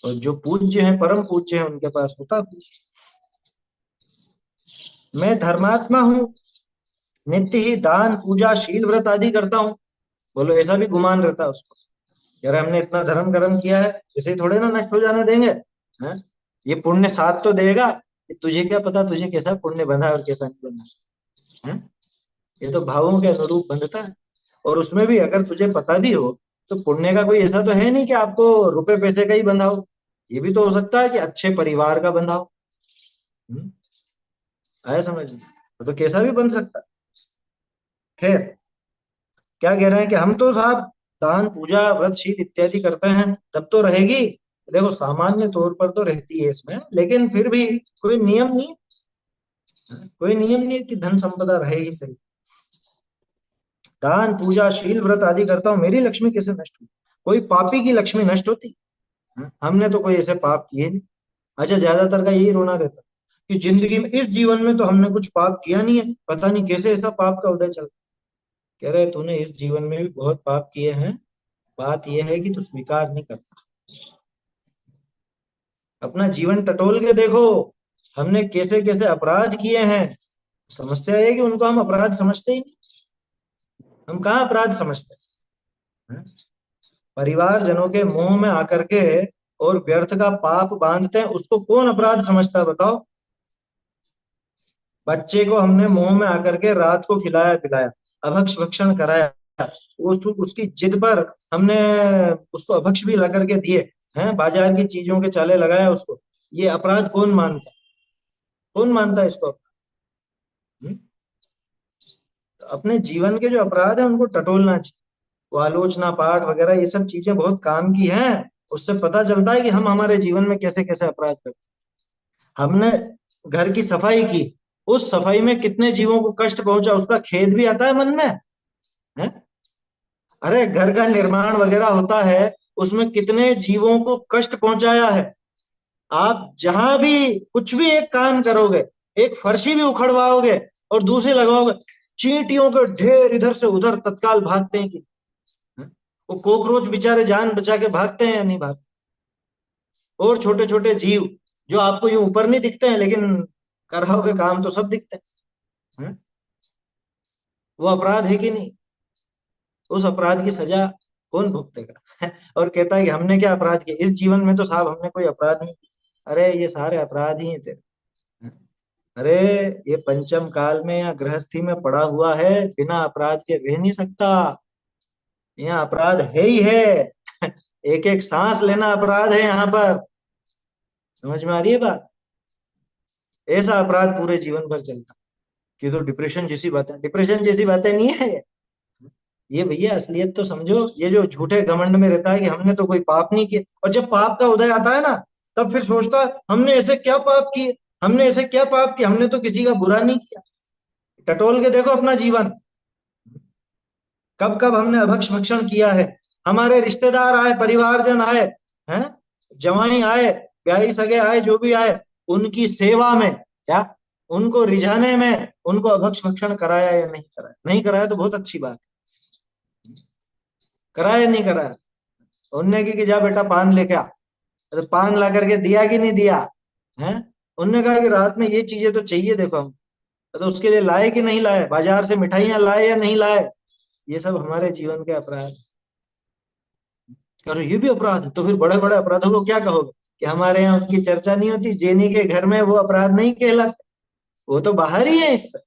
और जो पूज्य हैं, परम पूज्य हैं, उनके पास होता। मैं धर्मात्मा हूँ, नित्य ही दान पूजा शील व्रत आदि करता हूँ। बोलो, ऐसा भी गुमान रहता है उसको, यार हमने इतना धर्म कर्म किया है, इसे थोड़े ना नष्ट हो जाने देंगे। हैं? ये पुण्य साथ तो देगा, कि तुझे क्या पता तुझे कैसा पुण्य बंधा है और कैसा नहीं बंधा है? ये तो भावों के अनुरूप बंधता है। और उसमें भी अगर तुझे पता भी हो, तो पुण्य का कोई ऐसा तो है नहीं कि आपको रुपए पैसे का ही बंधा हो, ये भी तो हो सकता है कि अच्छे परिवार का बंधा हो। हम्म, आया समझ में? तो कैसा भी बन सकता है। खैर, क्या कह रहे हैं कि हम तो साहब दान पूजा व्रत शील इत्यादि करते हैं, तब तो रहेगी। देखो सामान्य तौर पर तो रहती है इसमें, लेकिन फिर भी कोई नियम नहीं, कोई नियम नहीं है कि धन संपदा रहे ही सही। दान पूजा शील व्रत आदि करता हूँ, मेरी लक्ष्मी कैसे नष्ट हुई? कोई पापी की लक्ष्मी नष्ट होती? हमने तो कोई ऐसे पाप किए नहीं। अच्छा, ज्यादातर का यही रोना रहता कि जिंदगी में, इस जीवन में तो हमने कुछ पाप किया नहीं है, पता नहीं कैसे ऐसा पाप का उदय चल। कह रहे तूने इस जीवन में भी बहुत पाप किए हैं, बात यह है कि तू स्वीकार नहीं करता। अपना जीवन टटोल के देखो, हमने कैसे कैसे अपराध किए हैं। समस्या ये है कि उनको हम अपराध समझते ही नहीं। हम कहाँ अपराध समझते हैं? परिवार जनों के मुंह में आकर के और व्यर्थ का पाप बांधते हैं, उसको कौन अपराध समझता है बताओ? बच्चे को हमने मुंह में आकर के रात को खिलाया पिलाया, अभक्ष भक्षण कराया, उसकी जिद पर हमने उसको अभक्ष भी ला करके दिए हैं, बाजार की चीजों के चाले लगाया उसको, ये अपराध कौन मानता? कौन मानता है इसको? हम्म? तो अपने जीवन के जो अपराध है उनको टटोलना चाहिए। वो आलोचना पाठ वगैरह ये सब चीजें बहुत काम की हैं। उससे पता चलता है कि हम हमारे जीवन में कैसे कैसे अपराध करते हैं। हमने घर की सफाई की, उस सफाई में कितने जीवों को कष्ट पहुंचा, उसका खेद भी आता है मन में, है? अरे घर का निर्माण वगैरह होता है, उसमें कितने जीवों को कष्ट पहुंचाया है। आप जहां भी कुछ भी एक काम करोगे, एक फर्शी भी उखड़वाओगे और दूसरी लगाओगे, चींटियों के ढेर इधर से उधर तत्काल भागते हैं कि, हैं? वो कॉकरोच बेचारे जान बचा के भागते हैं या नहीं भागते? और छोटे छोटे जीव जो आपको यूं ऊपर नहीं दिखते हैं, लेकिन कर रहोगे काम तो सब दिखते हैं। वो अपराध है कि नहीं? उस अपराध की सजा कौन भुगतेगा? और कहता है कि हमने क्या अपराध किया इस जीवन में, तो साहब हमने कोई अपराध नहीं किया। अरे ये सारे अपराध ही हैं तेरे। अरे ये पंचम काल में या गृहस्थी में पड़ा हुआ है, बिना अपराध के रह नहीं सकता। यहाँ अपराध है ही है। एक एक सांस लेना अपराध है यहाँ पर। समझ में आ रही है बात? ऐसा अपराध पूरे जीवन भर चलता कि तो डिप्रेशन जैसी बातें, डिप्रेशन जैसी बातें नहीं है ये भैया असलियत तो समझो। ये जो झूठे घमंड में रहता है कि हमने तो कोई पाप नहीं किया, और जब पाप का उदय आता है ना, तब फिर सोचता है हमने ऐसे क्या पाप किए, हमने ऐसे क्या पाप किया, हमने तो किसी का बुरा नहीं किया। टटोल के देखो अपना जीवन, कब कब हमने अभक्ष भक्षण किया है। हमारे रिश्तेदार आए, परिवारजन आए, हैं, जवाई आए, ब्याही सगे आए, जो भी आए, उनकी सेवा में क्या, उनको रिझाने में उनको अभक्ष भक्षण कराया या नहीं कराया? नहीं कराया तो बहुत अच्छी बात। कराया नहीं कराया? उनने की कि जा बेटा पान लेके आ, तो पान ला करके दिया कि नहीं दिया? हैं? उनने कहा कि रात में ये चीजें तो चाहिए देखो हम, तो उसके लिए लाए कि नहीं लाए, बाजार से मिठाइयां लाए या नहीं लाए? ये सब हमारे जीवन के अपराध। अरे ये भी अपराध है, तो फिर बड़े बड़े अपराधों को क्या कहोगे? कि हमारे यहाँ उनकी चर्चा नहीं होती, जेनी के घर में वो अपराध नहीं कहलाते, वो तो बाहर ही है इससे।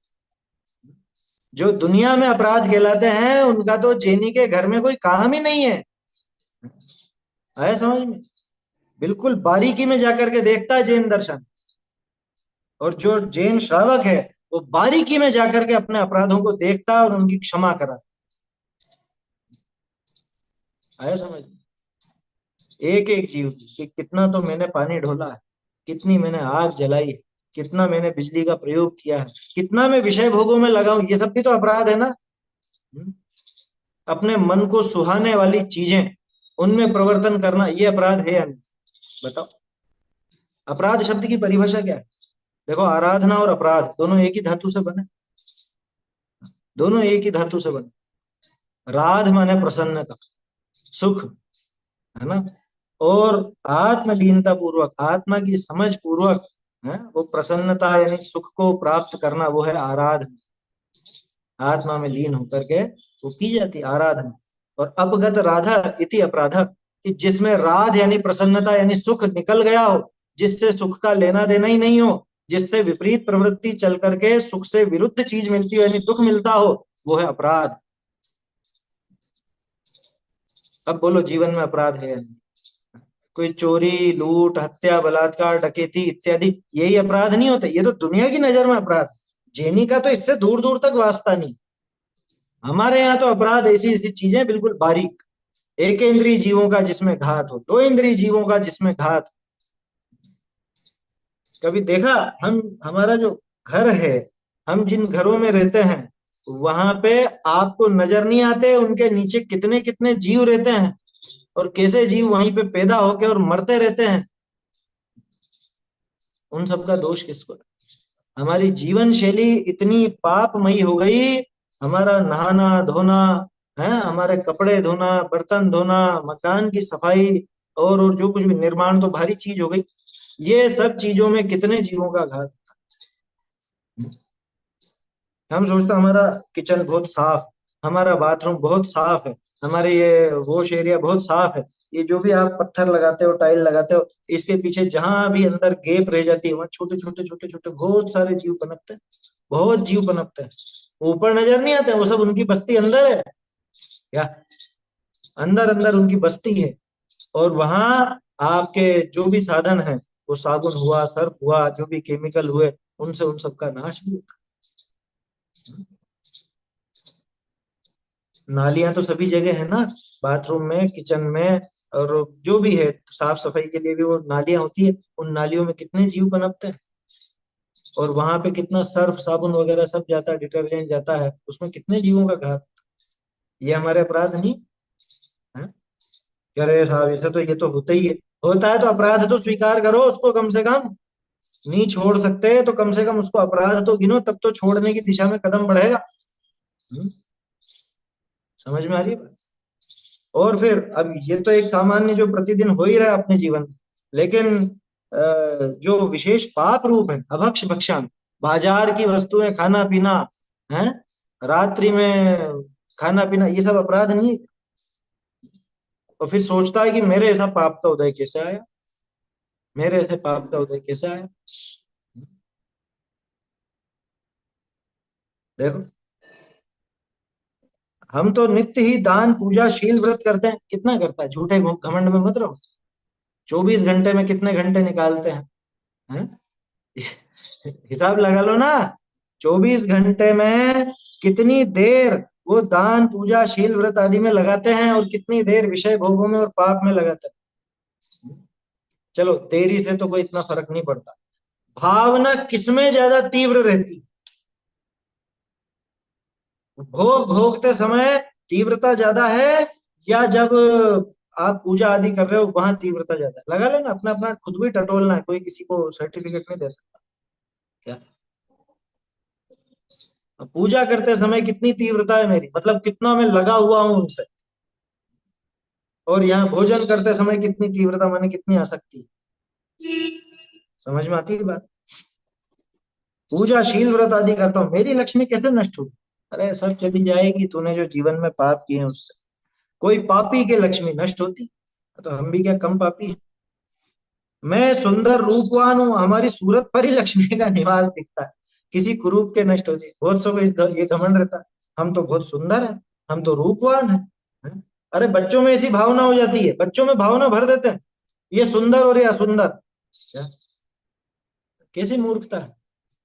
जो दुनिया में अपराध कहलाते हैं उनका तो जेनी के घर में कोई काम ही नहीं है। आया समझ में? बिल्कुल बारीकी में जाकर के देखता है जैन दर्शन। और जो जैन श्रावक है, वो बारीकी में जाकर के अपने अपराधों को देखता है और उनकी क्षमा करा। आया समझ में? एक एक जीव कि कितना तो मैंने पानी ढोला है, कितनी मैंने आग जलाई है, कितना मैंने बिजली का प्रयोग किया है, कितना मैं विषय भोगों में लगा हूं, ये सब भी तो अपराध है ना। हम्म? अपने मन को सुहाने वाली चीजें, उनमें प्रवर्तन करना, ये अपराध है या नहीं? बताओ। अपराध शब्द की परिभाषा क्या है? देखो, आराधना और अपराध दोनों एक ही धातु से बने। दोनों एक ही धातु से बने। राध माने प्रसन्नता, सुख, है ना? और आत्मलीनता पूर्वक, आत्मा की समझ पूर्वक, है वो प्रसन्नता यानी सुख को प्राप्त करना, वो है आराधना। आत्मा में लीन होकर के वो की जाती है आराधना। और अपगत राधा इति अपराध, कि जिसमें राध यानी प्रसन्नता यानी सुख निकल गया हो, जिससे सुख का लेना देना ही नहीं हो, जिससे विपरीत प्रवृत्ति चल करके सुख से विरुद्ध चीज मिलती हो यानी दुख मिलता हो, वो है अपराध। अब बोलो जीवन में अपराध है या नहीं? कोई चोरी, लूट, हत्या, बलात्कार, डकैती इत्यादि यही अपराध नहीं होते? ये तो दुनिया की नजर में अपराध। जेनी का तो इससे दूर दूर तक वास्ता नहीं। हमारे यहाँ तो अपराध ऐसी ऐसी चीजें बिल्कुल बारीक, एक इंद्रिय जीवों का जिसमें घात हो, दो इंद्रिय जीवों का जिसमें घात हो। कभी देखा? हम, हमारा जो घर है, हम जिन घरों में रहते हैं, वहां पे आपको नजर नहीं आते उनके नीचे कितने कितने जीव रहते हैं, और कैसे जीव वहीं पे पैदा होके और मरते रहते हैं। उन सबका दोष किसको है? हमारी जीवन शैली इतनी पापमयी हो गई। हमारा नहाना धोना है, हमारे कपड़े धोना, बर्तन धोना, मकान की सफाई, और जो कुछ भी निर्माण तो भारी चीज हो गई। ये सब चीजों में कितने जीवों का घात। हम सोचते हैं हमारा किचन बहुत साफ, हमारा बाथरूम बहुत साफ है, हमारे ये वॉश एरिया बहुत साफ है। ये जो भी आप पत्थर लगाते हो, टाइल लगाते हो, इसके पीछे जहां भी अंदर गैप रह जाती है वहां छोटे छोटे छोटे छोटे बहुत सारे जीव पनपते हैं। बहुत जीव पनपते हैं। ऊपर नजर नहीं आते, वो सब उनकी बस्ती अंदर है। क्या? अंदर अंदर उनकी बस्ती है। और वहां आपके जो भी साधन है, वो साबुन हुआ, सर्फ हुआ, जो भी केमिकल हुए, उनसे उन सबका नाश भी होता है। नालियां तो सभी जगह है ना, बाथरूम में, किचन में, और जो भी है साफ सफाई के लिए भी वो नालियां होती है। उन नालियों में कितने जीव पनपते हैं, और वहां पे कितना सर्फ साबुन वगैरह सब जाता है, डिटर्जेंट जाता है, उसमें कितने जीवों का घात। ये हमारे अपराध नहीं है? कह रहे साहब ऐसे तो ये तो होता ही है। होता है तो अपराध तो स्वीकार करो उसको कम से कम। नहीं छोड़ सकते तो कम से कम उसको अपराध तो गिनो, तब तो छोड़ने की दिशा में कदम बढ़ेगा। हम्म, समझ में आ रही है बात? और फिर अब ये तो एक सामान्य जो प्रतिदिन हो ही रहा है अपने जीवन में, लेकिन जो विशेष पाप रूप है अभक्ष भक्षण, बाजार की वस्तुएं खाना पीना है, रात्रि में खाना पीना, ये सब अपराध नहीं है? और फिर सोचता है कि मेरे ऐसा पाप का उदय कैसे आया, मेरे ऐसे पाप का उदय कैसे आया। देखो, हम तो नित्य ही दान पूजा शील व्रत करते हैं, कितना करता है, झूठे घमंड में मत रहो। 24 घंटे में कितने घंटे निकालते हैं? हैं? हिसाब लगा लो ना। 24 घंटे में कितनी देर वो दान पूजा शील व्रत आदि में लगाते हैं, और कितनी देर विषय भोगों में और पाप में लगाते हैं। चलो देरी से तो कोई इतना फर्क नहीं पड़ता। भावना किसमें ज्यादा तीव्र रहती? भोग भोगते समय तीव्रता ज्यादा है, या जब आप पूजा आदि कर रहे हो वहां तीव्रता ज्यादा है? लगा लेना, अपना अपना खुद भी टटोलना है, कोई किसी को सर्टिफिकेट नहीं दे सकता। क्या? पूजा करते समय कितनी तीव्रता है मेरी, मतलब कितना मैं लगा हुआ हूं उनसे। और यहाँ भोजन करते समय कितनी तीव्रता, माने कितनी आसक्ति। समझ में आती है बात? पूजा शील व्रत आदि करता हूँ, मेरी लक्ष्मी कैसे नष्ट होगी? अरे सब चली जाएगी, तूने जो जीवन में पाप किए हैं उससे। कोई पापी के लक्ष्मी नष्ट होती, तो हम भी क्या कम पापी हैं? मैं सुंदर रूपवान हूँ, हमारी सूरत पर ही लक्ष्मी का निवास दिखता है, किसी कुरूप के नष्ट होती। बहुत सब ये घमंड रहता है, हम तो बहुत सुंदर है, हम तो रूपवान है। हैं? अरे बच्चों में ऐसी भावना हो जाती है, बच्चों में भावना भर देते हैं, ये सुंदर और ये असुंदर। क्या? कैसी मूर्खता है।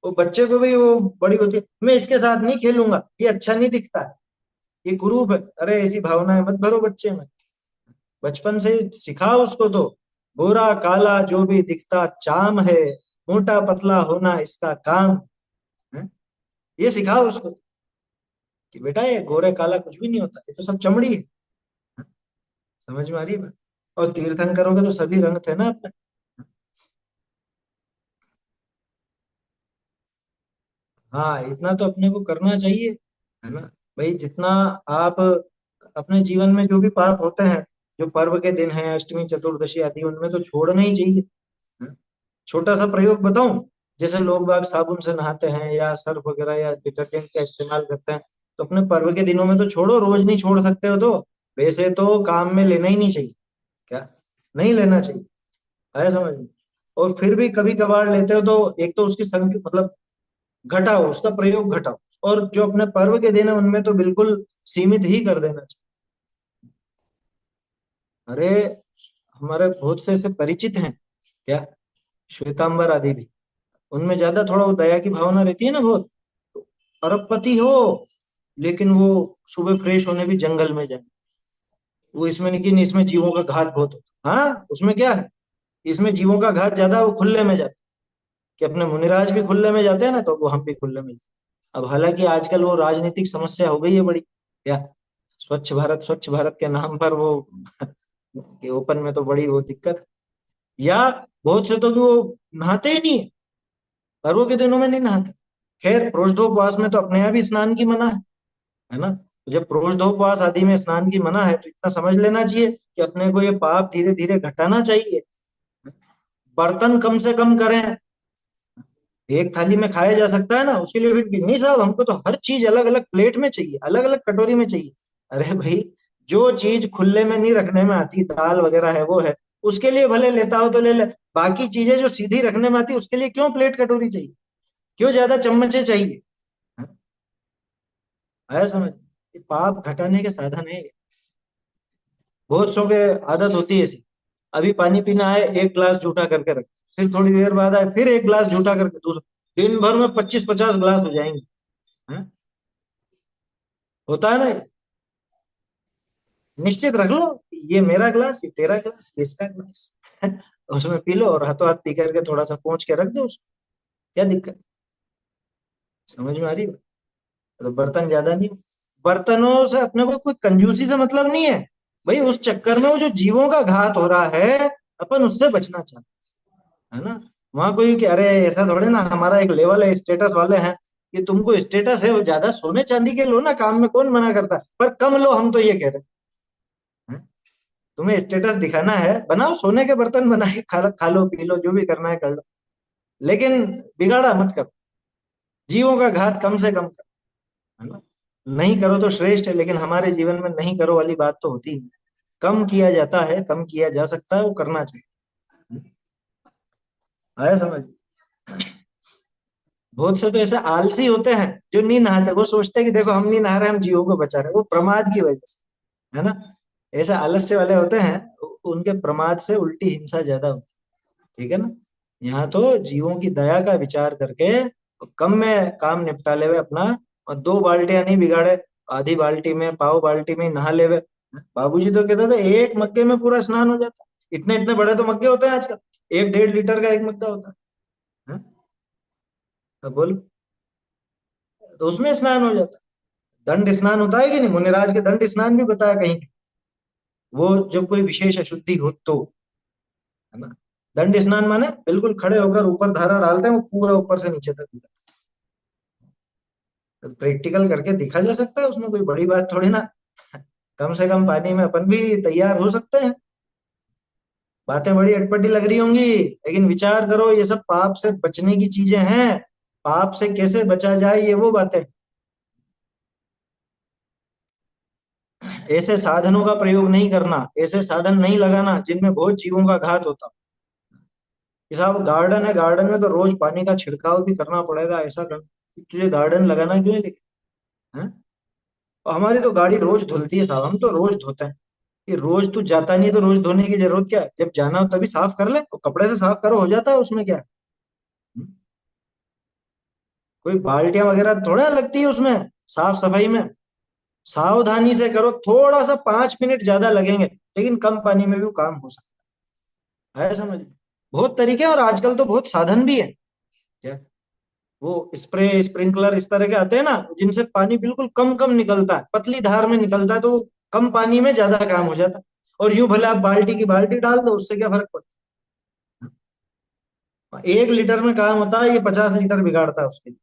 वो बच्चे को भी वो बड़ी होती है, मैं इसके साथ नहीं खेलूंगा, ये अच्छा नहीं दिखता है, ये कुरूप है। अरे ऐसी भावनाएं मत भरो बच्चे में, बचपन से ही सिखाओ उसको तो। गोरा काला जो भी दिखता चाम है, मोटा पतला होना इसका काम है। ये सिखाओ उसको कि बेटा ये गोरे काला कुछ भी नहीं होता, ये तो सब चमड़ी है। समझ में आ रही है बात? और तीर्थन करोगे तो सभी रंग थे ना अपने। हाँ इतना तो अपने को करना चाहिए, है ना? भाई जितना आप अपने जीवन में जो भी पाप होते हैं, जो पर्व के दिन है, अष्टमी चतुर्दशी आदि, उनमें तो छोड़ना ही चाहिए। है? छोटा सा प्रयोग बताऊं, जैसे लोग बाग साबुन से नहाते हैं या सर्फ वगैरह या डिटर्जेंट का इस्तेमाल करते हैं, तो अपने पर्व के दिनों में तो छोड़ो, रोज नहीं छोड़ सकते हो तो वैसे तो काम में लेना ही नहीं चाहिए। क्या? नहीं लेना चाहिए, है समझ में? और फिर भी कभी कभार लेते हो तो एक तो उसकी संख्या मतलब घटाओ, उसका प्रयोग घटाओ। और जो अपने पर्व के दिन है उनमें तो बिल्कुल सीमित ही कर देना चाहिए। अरे हमारे बहुत से ऐसे परिचित हैं, क्या, श्वेतांबर आदि भी, उनमें ज्यादा थोड़ा वो दया की भावना रहती है ना बहुत। अरबपति हो, लेकिन वो सुबह फ्रेश होने भी जंगल में जाए। वो इसमें नहीं कि इसमें जीवों का घात बहुत होता, हाँ उसमें क्या है, इसमें जीवों का घात ज्यादा, वो खुले में जाते, कि अपने मुनिराज भी खुले में जाते हैं ना, तो वो हम भी खुले में जाते। अब हालांकि आजकल वो राजनीतिक समस्या हो गई है बड़ी, क्या स्वच्छ भारत के नाम पर वो कि ओपन में तो बड़ी वो दिक्कत। या बहुत से तो वो नहाते ही नहीं है, पर्वों के दिनों में नहीं नहाते। खैर प्रोष्ठोपवास में तो अपने आप ही स्नान की मना है ना। तो जब प्रोष्ठोपवास आदि में स्नान की मना है तो इतना समझ लेना चाहिए कि अपने को ये पाप धीरे धीरे घटाना चाहिए। बर्तन कम से कम करें। एक थाली में खाया जा सकता है ना, उसके लिए फिर नहीं साहब हमको तो हर चीज अलग अलग प्लेट में चाहिए, अलग अलग कटोरी में चाहिए। अरे भाई, जो चीज खुले में नहीं रखने में आती, दाल वगैरह है वो है, उसके लिए भले लेता हो तो ले ले। बाकी चीजें जो सीधी रखने में आती उसके लिए क्यों प्लेट कटोरी चाहिए, क्यों ज्यादा चम्मचे चाहिए। हाँ, आया समझ। ये पाप घटाने के साधन है। बहुत सौ के आदत होती है ऐसी। अभी पानी पीना है, एक गिलास जूठा करके रख, फिर थोड़ी देर बाद आए फिर एक गिलास जूठा करके दूसरा, दिन भर में 25-50 गिलास हो जाएंगे। हाँ? होता है ना। निश्चित रख लो, ये मेरा गिलास, ये तेरा गिलास, ये इसका गिलास। उसमें पी लो और हाथों हाथ पी करके थोड़ा सा पोंछ के रख दो उसको। क्या दिक्कत, समझ में आ रही है। तो बर्तन ज्यादा नहीं, बर्तनों से अपने को कोई कंजूसी से मतलब नहीं है। भाई उस चक्कर में वो जो जीवों का घात हो रहा है, अपन उससे बचना चाहते हैं, है ना। वहां कोई कि अरे ऐसा थोड़े ना, हमारा एक लेवल है, स्टेटस वाले हैं। ये तुमको स्टेटस है वो ज्यादा सोने चांदी के लो ना, काम में कौन मना करता है, पर कम लो, हम तो ये कह रहे हैं। तुम्हें स्टेटस दिखाना है, बनाओ सोने के बर्तन बना के खा लो पी लो, जो भी करना है कर लो, लेकिन बिगाड़ा मत करो। जीवों का घात कम से कम करो, है ना। नहीं करो तो श्रेष्ठ है, लेकिन हमारे जीवन में नहीं करो वाली बात तो होती नहीं। कम किया जाता है, कम किया जा सकता है, वो करना चाहिए। आया समझ। बहुत से तो ऐसे आलसी होते हैं जो नहीं नहाते, वो सोचते हैं कि देखो हम नहीं नहा रहे, हम जीवों को बचा रहे हैं, वो प्रमाद की वजह से, है ना। ऐसे आलस्य वाले होते हैं, उनके प्रमाद से उल्टी हिंसा ज्यादा होती है, ठीक है ना। यहाँ तो जीवों की दया का विचार करके कम में काम निपटा लेवे अपना, और दो बाल्टियां नहीं बिगाड़े, आधी बाल्टी में पाव बाल्टी में ही नहा लेवे। बाबूजी तो कहते थे एक मग्गे में पूरा स्नान हो जाता है, इतने इतने बड़े तो मग्गे होते हैं आजकल, 1-1.5 लीटर का एक मग्गा होता है। हाँ? तो बोल, तो उसमें स्नान हो जाता है। दंड स्नान होता है कि नहीं, मुनिराज के दंड स्नान भी बताया कहीं, वो जब कोई विशेष अशुद्धि हो तो, है ना। दंड स्नान माने बिल्कुल खड़े होकर ऊपर धारा डालते हैं, वो पूरा ऊपर से नीचे तक। तो प्रैक्टिकल करके दिखा जा सकता है, उसमें कोई बड़ी बात थोड़ी ना। कम से कम पानी में अपन भी तैयार हो सकते हैं। बातें बड़ी अटपटी लग रही होंगी, लेकिन विचार करो, ये सब पाप से बचने की चीजें हैं। पाप से कैसे बचा जाए, ये वो बातें। ऐसे साधनों का प्रयोग नहीं करना, ऐसे साधन नहीं लगाना जिनमें बहुत जीवों का घात होता। कि साहब गार्डन है, गार्डन में तो रोज पानी का छिड़काव भी करना पड़ेगा, ऐसा कर, तुझे गार्डन लगाना क्यों है, लेकिन है। और हमारी तो गाड़ी रोज धुलती है साहब, हम तो रोज धोते हैं। कि रोज तू जाता नहीं तो रोज धोने की जरूरत क्या है, जब जाना हो तभी साफ कर ले, तो कपड़े से साफ करो, हो जाता है, उसमें क्या है। हम्म? कोई बाल्टियां वगैरह थोड़ा लगती है उसमें, साफ सफाई में। सावधानी से करो, थोड़ा सा 5 मिनट ज्यादा लगेंगे, लेकिन कम पानी में भी वो काम हो सकता है, समझ। बहुत तरीके हैं, और आजकल तो बहुत साधन भी है। क्या, वो स्प्रे स्प्रिंकलर इस तरह के आते हैं ना, जिनसे पानी बिल्कुल कम कम निकलता है, पतली धार में निकलता है, तो वो कम पानी में ज्यादा काम हो जाता है। और यूं भले आप बाल्टी की बाल्टी डाल दो, उससे क्या फर्क पड़ता 1 लीटर में काम होता है, ये 50 लीटर बिगाड़ता है उसके लिए।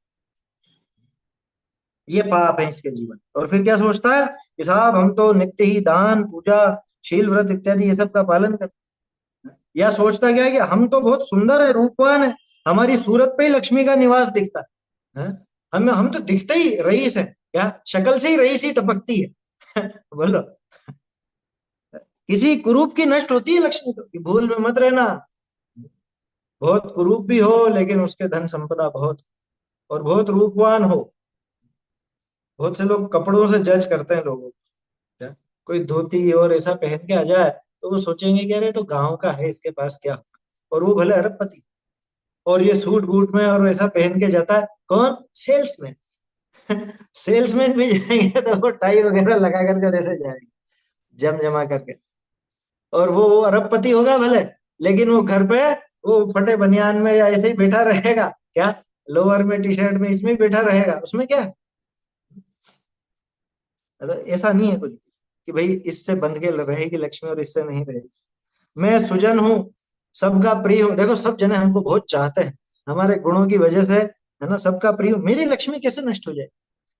ये पाप है इसके जीवन। और फिर क्या सोचता है कि साहब हम तो नित्य ही दान पूजा शील व्रत इत्यादि ये सब का पालन करते हैं। या सोचता क्या है कि हम तो बहुत सुंदर है, रूपवान है, हमारी सूरत पे ही लक्ष्मी का निवास दिखता है। हम तो दिखते ही रईस है, क्या शक्ल से ही रईस ही टपकती है। बोलो, किसी कुरूप की नष्ट होती है लक्ष्मी तो, कि भूल में मत रहना। बहुत कुरूप भी हो लेकिन उसके धन संपदा बहुत, और बहुत रूपवान हो। बहुत से लोग कपड़ों से जज करते हैं लोगों को। क्या, कोई धोती और ऐसा पहन के आ जाए तो वो सोचेंगे कि अरे तो गांव का है, इसके पास क्या। और वो भले अरबपति, और ये सूट बूट में और ऐसा पहन के जाता है, कौन, सेल्समैन। सेल्समैन भी जाएंगे तो वो टाई वगैरह लगा करके और ऐसे जाएंगे, जम जमा करके। और वो अरबपति होगा भले, लेकिन वो घर पे वो फटे बनियान में या ऐसे ही बैठा रहेगा, क्या, लोअर में टी शर्ट में इसमें बैठा रहेगा, उसमें क्या है? ऐसा नहीं है कुछ कि भाई इससे बंध के रहेगी लक्ष्मी और इससे नहीं रहेगी। मैं सुजन हूँ, सबका प्रिय हूँ। देखो सब जने हमको बहुत चाहते हैं, हमारे गुणों की वजह से, है ना, सबका प्रिय हूं। मेरी लक्ष्मी कैसे नष्ट हो जाए?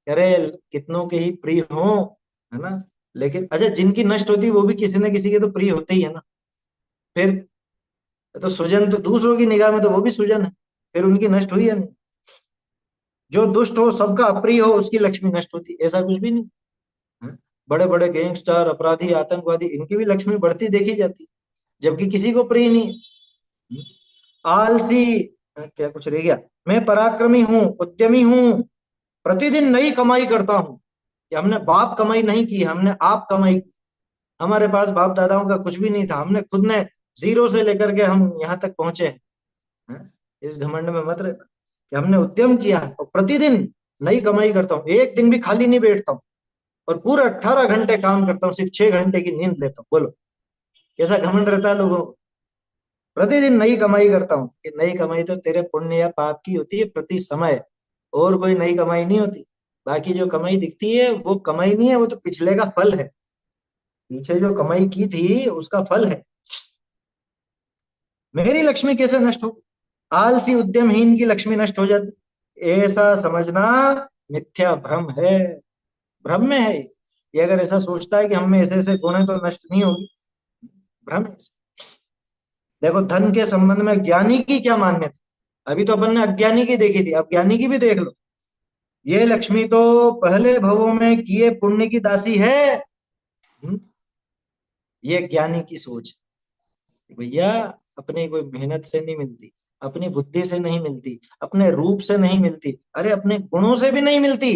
अरे कितनों के ही प्रिय हो, है ना, लेकिन अच्छा जिनकी नष्ट होती है वो भी किसी न किसी के तो प्रिय होते ही है ना। फिर तो सुजन तो दूसरों की निगाह में तो वो भी सुजन है, फिर उनकी नष्ट हुई है नहीं। जो दुष्ट हो, सबका अप्रिय हो, उसकी लक्ष्मी नष्ट होती, ऐसा कुछ भी नहीं है। बड़े बड़े गैंगस्टर, अपराधी, आतंकवादी, इनकी भी लक्ष्मी बढ़ती देखी जाती, जबकि किसी को प्रिय नहीं है। आलसी, क्या कुछ रह गया? मैं पराक्रमी हूँ, उद्यमी हूँ, प्रतिदिन नई कमाई करता हूँ। कि हमने बाप कमाई नहीं की, हमने आप कमाई की। हमारे पास बाप दादाओं का कुछ भी नहीं था, हमने खुद ने जीरो से लेकर के हम यहाँ तक पहुंचे हैं। इस घमंड में मत रहना कि हमने उद्यम किया है और प्रतिदिन नई कमाई करता हूँ, एक दिन भी खाली नहीं बैठता हूँ, और पूरे 18 घंटे काम करता हूँ, सिर्फ 6 घंटे की नींद लेता हूँ। बोलो कैसा घमंड रहता है लोगों को? प्रतिदिन नई कमाई करता हूँ। कि नई कमाई तो तेरे पुण्य या पाप की होती है प्रति समय, और कोई नई कमाई नहीं होती। बाकी जो कमाई दिखती है वो कमाई नहीं है, वो तो पिछले का फल है। पीछे जो कमाई की थी उसका फल है। मेरी लक्ष्मी कैसे नष्ट हो? आलसी उद्यमहीन की लक्ष्मी नष्ट हो जाती, ऐसा समझना मिथ्या भ्रम है। भ्रम में है ये अगर ऐसा सोचता है कि हम में ऐसे ऐसे गुण है तो नष्ट नहीं होगी, भ्रम है। देखो धन के संबंध में ज्ञानी की क्या मान्यता, अभी तो अपन ने अज्ञानी की देखी थी, अब ज्ञानी की भी देख लो। ये लक्ष्मी तो पहले भवों में किए पुण्य की दासी है। ये ज्ञानी की सोच है। भैया अपनी कोई मेहनत से नहीं मिलती, अपनी बुद्धि से नहीं मिलती, अपने रूप से नहीं मिलती, अरे अपने गुणों से भी नहीं मिलती,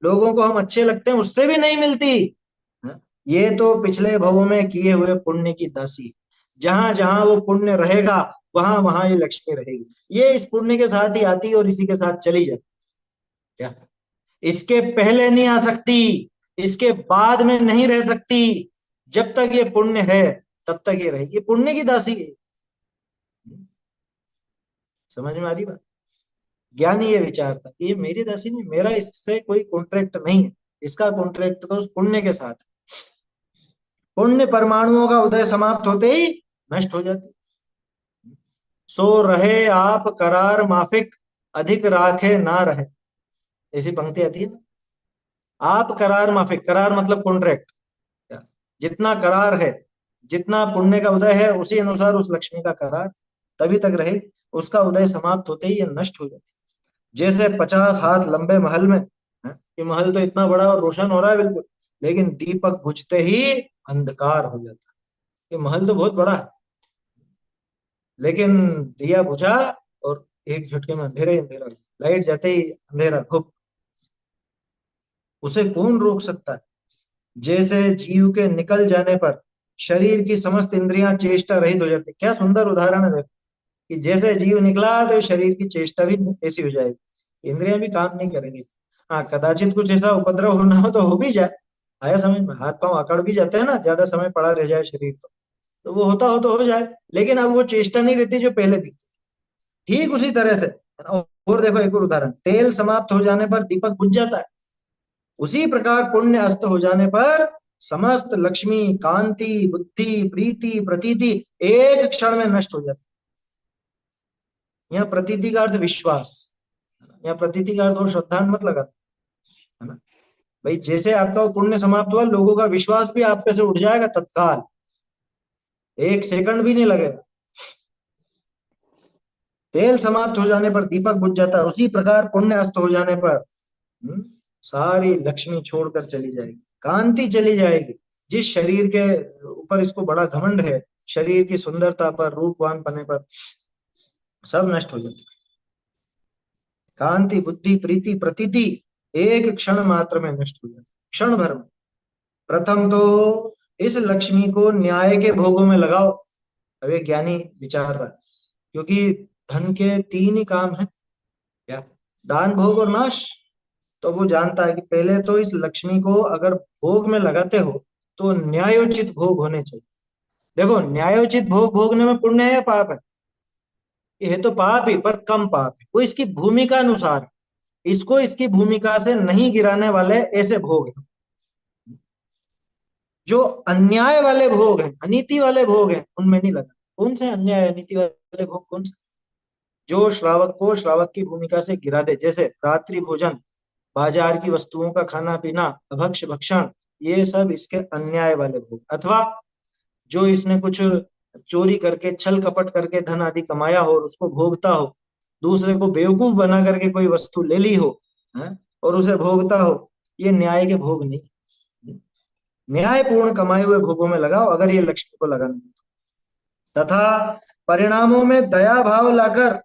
लोगों को हम अच्छे लगते हैं उससे भी नहीं मिलती। हाँ? ये तो पिछले भवों में किए हुए पुण्य की दासी, जहां जहां वो पुण्य रहेगा वहां वहां ये लक्ष्मी रहेगी। ये इस पुण्य के साथ ही आती है और इसी के साथ चली जाती। क्या इसके पहले नहीं आ सकती, इसके बाद में नहीं रह सकती। जब तक ये पुण्य है तब तक ये रहेगी, ये पुण्य की दासी है। समझ में आ रही बात? ज्ञानी ये विचारता कि ये मेरी दासी नहीं, मेरा इससे कोई कॉन्ट्रैक्ट नहीं है, इसका कॉन्ट्रैक्ट तो उस पुण्य के साथ। पुण्य परमाणुओं का उदय समाप्त होते ही नष्ट हो जाती। सो रहे आप करार माफिक, अधिक राखे ना रहे, ऐसी पंक्ति आती है ना। आप करार माफिक, करार मतलब कॉन्ट्रैक्ट, जितना करार है, जितना पुण्य का उदय है उसी अनुसार उस लक्ष्मी का करार तभी तक रहे, उसका उदय समाप्त होते ही ये नष्ट हो जाती। जैसे 50 हाथ लंबे महल में, ये महल तो इतना बड़ा और रोशन हो रहा है बिल्कुल, लेकिन दीपक बुझते ही अंधकार हो जाता है। ये महल तो बहुत बड़ा है, लेकिन दिया बुझा और एक झटके में अंधेरा ही अंधेरा, लाइट जाते ही अंधेरा घुप। उसे कौन रोक सकता है? जैसे जीव के निकल जाने पर शरीर की समस्त इंद्रियां चेष्टा रहित हो जाती। क्या सुंदर उदाहरण है देखो, कि जैसे जीव निकला तो शरीर की चेष्टा भी ऐसी हो जाएगी, इंद्रियां भी काम नहीं करेंगी। हाँ कदाचित कुछ ऐसा उपद्रव होना हो तो हो भी जाए, आया समझ में, हाथ पांव अकड़ भी जाते हैं ना, ज्यादा समय पड़ा रह जाए शरीर तो वो होता हो तो हो जाए, लेकिन अब वो चेष्टा नहीं रहती जो पहले दिखती थी। ठीक उसी तरह से, और देखो एक और उदाहरण, तेल समाप्त हो जाने पर दीपक बुझ जाता है, उसी प्रकार पुण्य अस्त हो जाने पर समस्त लक्ष्मी, कांति, बुद्धि, प्रीति, प्रतीति एक क्षण में नष्ट हो जाती है। यहाँ प्रतीति का अर्थ विश्वास, यहाँ प्रतीति का अर्थ और श्रद्धा मत लगा, है ना। भाई जैसे आपका वो पुण्य समाप्त हुआ, लोगों का विश्वास भी आप पे से उठ जाएगा तत्काल, एक सेकंड भी नहीं लगेगा। तेल समाप्त हो जाने पर दीपक बुझ जाता है, उसी प्रकार पुण्य अस्त हो जाने पर सारी लक्ष्मी छोड़कर चली जाएगी, कांति चली जाएगी। जिस शरीर के ऊपर इसको बड़ा घमंड है, शरीर की सुंदरता पर, रूपवान पने पर, सब नष्ट हो जाती। कांति, बुद्धि, प्रीति, प्रतीति एक क्षण मात्र में नष्ट हो जाती, क्षण भर में। प्रथम तो इस लक्ष्मी को न्याय के भोगों में लगाओ। अब ये ज्ञानी विचार रहा है, क्योंकि धन के तीन ही काम है, क्या? दान, भोग और नाश। तो वो जानता है कि पहले तो इस लक्ष्मी को अगर भोग में लगाते हो तो न्यायोचित भोग होने चाहिए। देखो न्यायोचित भोग भोगने में पुण्य है या पाप है? ये है तो पाप ही, पर कम पाप है, वो इसकी भूमिका अनुसार, इसको इसकी भूमिका से नहीं गिराने वाले ऐसे भोग हैं। जो अन्याय वाले भोग हैं, अनीति वाले भोग हैं, उनमें नहीं लगा। कौन से अन्याय अनीति वाले भोग, कौन से? जो श्रावक को श्रावक की भूमिका से गिरा दे, जैसे रात्रि भोजन, बाजार की वस्तुओं का खाना पीना, अभक्ष भक्षण, ये सब इसके अन्याय वाले भोग। अथवा जो इसने कुछ चोरी करके, छल कपट करके धन आदि कमाया हो और उसको भोगता हो, दूसरे को बेवकूफ बना करके कोई वस्तु ले ली हो, है, और उसे भोगता हो, ये न्याय के भोग नहीं। न्यायपूर्ण कमाए हुए भोगों में लगाओ, अगर ये लक्ष्मी को लगाना है। तथा परिणामों में दया भाव लाकर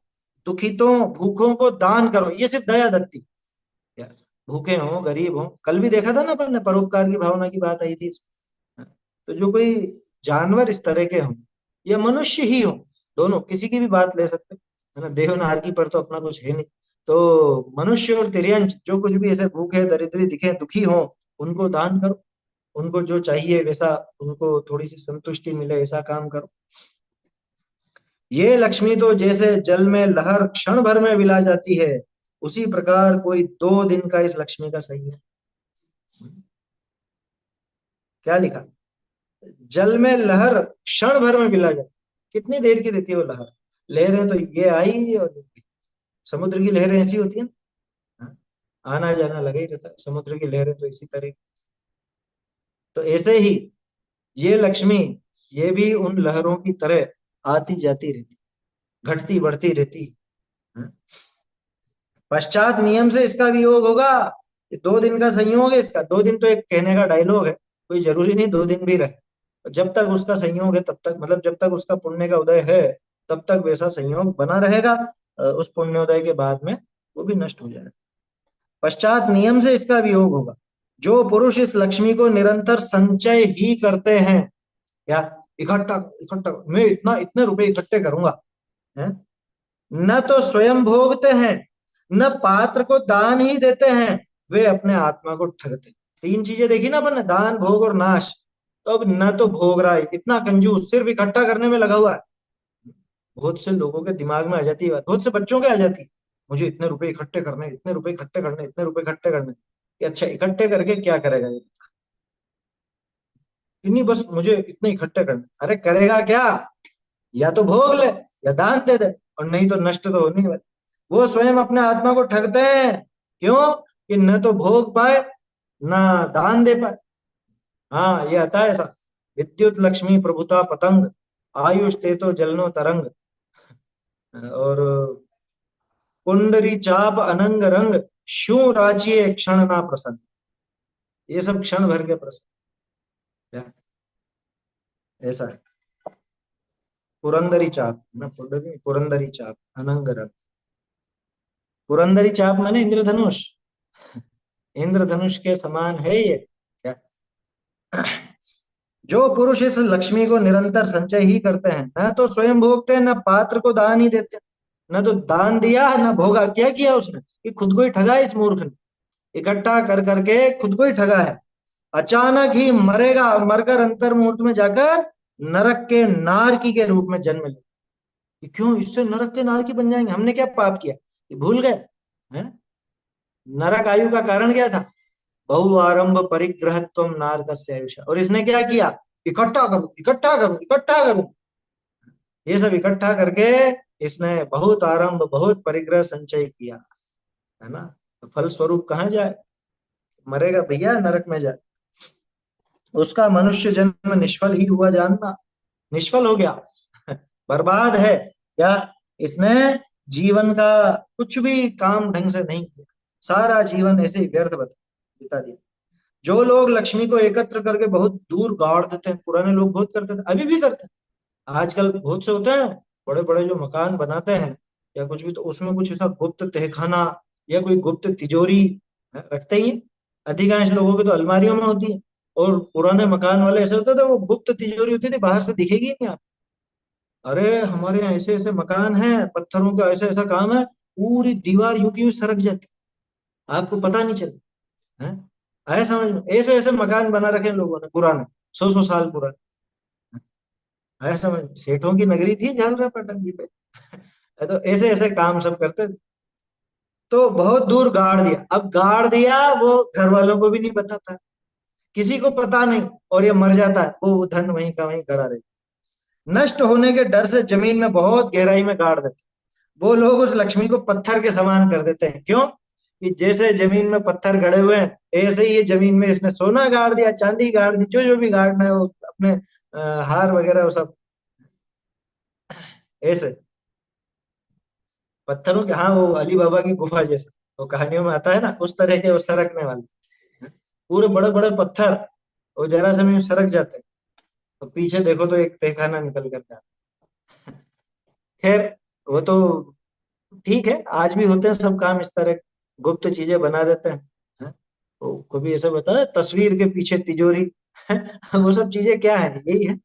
दुखितों भूखों को दान करो। ये सिर्फ दया दत्ती, क्या भूखे हो गरीब हो, कल भी देखा था ना अपन ने, परोपकार की भावना की बात आई थी इसमें। तो जो कोई जानवर इस तरह के हों या मनुष्य ही हो, दोनों किसी की भी बात ले सकते हैं, है ना, देवनारकी पर तो अपना कुछ है नहीं। तो मनुष्य और तिर्यंच जो कुछ भी ऐसे भूखे दरिद्री दिखे, दुखी हो, उनको दान करो। उनको जो चाहिए वैसा, उनको थोड़ी सी संतुष्टि मिले, ऐसा काम करो। ये लक्ष्मी तो जैसे जल में लहर क्षण भर में विला जाती है, उसी प्रकार कोई 2 दिन का इस लक्ष्मी का सही है। क्या लिखा? जल में लहर क्षण भर में विला जाती है। कितनी देर की रहती है वो लहर? लहरें तो ये आई और गई। समुद्र की लहरें ऐसी होती है ना, हाँ, आना जाना लगा ही रहता है। समुद्र की लहरें तो इसी तरह। तो ऐसे ही ये लक्ष्मी, ये भी उन लहरों की तरह आती जाती रहती, घटती बढ़ती रहती है। पश्चात नियम से इसका वियोग होगा। ये 2 दिन का संयोग है इसका। 2 दिन तो एक कहने का डायलॉग है, कोई जरूरी नहीं 2 दिन भी रहे। जब तक उसका संयोग है तब तक, मतलब जब तक उसका पुण्य का उदय है तब तक वैसा संयोग बना रहेगा। उस पुण्योदय के बाद में वो भी नष्ट हो जाएगा। पश्चात नियम से इसका वियोग होगा। जो पुरुष इस लक्ष्मी को निरंतर संचय ही करते हैं, या इकट्ठा इकट्ठा, मैं इतना इतने रुपए इकट्ठे करूंगा, है, न तो स्वयं भोगते हैं, न पात्र को दान ही देते हैं, वे अपने आत्मा को ठगते। 3 चीजें देखी ना अपन ने, दान भोग और नाश। तो अब न तो भोग रहा है, इतना कंजूस, सिर्फ इकट्ठा करने में लगा हुआ है। बहुत से लोगों के दिमाग में आ जाती है बात, बहुत से बच्चों के आ जाती है, मुझे इतने रुपए इकट्ठे करने, इतने रुपए इकट्ठे करने, इतने रुपए इकट्ठे करने। कि अच्छा, इकट्ठे करके क्या करेगा ये? नहीं, बस मुझे इतने इकट्ठे करने। अरे करेगा क्या? या तो भोग ले या दान दे दे, और नहीं तो नष्ट तो होने वाले। वो स्वयं अपने आत्मा को ठगते हैं। क्यों? कि न तो भोग पाए, न दान दे पाए। हाँ, ये आता है ऐसा। विद्युत लक्ष्मी प्रभुता पतंग, आयुष ते तो जलनो तरंग, और कुंडरी चाप अनंग रंग, शू राचिए क्षण ना प्रसन्न। ये सब क्षण भर के प्रसन्न। क्या? ऐसा है। पुरंदरी चाप ना, पुरंदरी चाप अनंग रंग। पुरंदरी चाप माने इंद्रधनुष। इंद्रधनुष के समान है ये। क्या? जो पुरुष इस लक्ष्मी को निरंतर संचय ही करते हैं, न तो स्वयं भोगते हैं, न पात्र को दान ही देते हैं। न तो दान दिया न भोगा। क्या किया उसने? कि खुद को ही ठगा है इस मूर्ख ने। इकट्ठा कर करके खुद को ही ठगा है। अचानक ही मरेगा, और मरकर अंतर मुहूर्त में जाकर नरक के नारकी के रूप में जन्म ले। ये क्यों? इससे नरक के नारकी बन जाएंगे? हमने क्या पाप किया? ये भूल गए हैं? नरक आयु का कारण क्या था? बहुआरंभ परिग्रह तुम नारकस्य आयुष। और इसने क्या किया? इकट्ठा करूं, इकट्ठा करूं, इकट्ठा करूं। ये सब इकट्ठा करके इसने बहुत आरंभ, बहुत परिग्रह संचय किया, है ना। तो फल स्वरूप कहाँ जाए? मरेगा भैया, नरक में जाए। उसका मनुष्य जन्म निष्फल ही हुआ जानना। निष्फल हो गया, बर्बाद है क्या? इसने जीवन का कुछ भी काम ढंग से नहीं किया, सारा जीवन ऐसे ही व्यर्थ बिता दिया। जो लोग लक्ष्मी को एकत्र करके बहुत दूर गाड़ देते हैं, पुराने लोग बहुत करते थे, अभी भी करते हैं, आजकल बहुत से होते हैं, बड़े बड़े जो मकान बनाते हैं या कुछ भी, तो उसमें कुछ ऐसा गुप्त तहखाना या कोई गुप्त तिजोरी रखते ही हैं। अधिकांश लोगों की तो अलमारियों में होती है। और पुराने मकान वाले ऐसे होते थे, वो गुप्त तिजोरी होती थी, बाहर से दिखेगी ही नहीं। अरे हमारे यहाँ ऐसे ऐसे मकान हैं, पत्थरों का ऐसा ऐसा काम है, पूरी दीवार यूं की यूं सरक जाती, आपको पता नहीं चले। हैं? आया समझ में? ऐसे ऐसे मकान बना रखे हैं लोगों ने पुराने, 100 100 साल पुराने। आया समझ में? सेठों की नगरी थी झालरा पटन की पे। तो ऐसे ऐसे काम सब करते थे। तो बहुत दूर गाड़ दिया, अब गाड़ दिया वो घर वालों को भी नहीं पता था, किसी को पता नहीं, और ये मर जाता है, वो धन वहीं का वहीं गड़ा रहे। नष्ट होने के डर से जमीन में बहुत गहराई में गाड़ देते। वो लोग उस लक्ष्मी को पत्थर के समान कर देते हैं, क्यों? कि जैसे जमीन में पत्थर गड़े हुए हैं, ऐसे ही ये जमीन में इसने सोना गाड़ दिया, चांदी गाड़ दी, जो जो भी गाड़ना है वो अपने हार वगैरह वो सब ऐसे पत्थरों के, हाँ वो अली बाबा की गुफा जैसे वो कहानियों में आता है ना, उस तरह के वो सरकने वाले पूरे बड़े बड़े पत्थर, वो जरा से में सरक जाते हैं, तो पीछे देखो तो एक तहखाना निकल कर जाता है। खैर, वो तो ठीक है, आज भी होते हैं सब काम इस तरह, गुप्त चीजें बना देते हैं। हैं? तो कभी ऐसा बता है तस्वीर के पीछे तिजोरी। वो सब चीजें क्या है, यही है।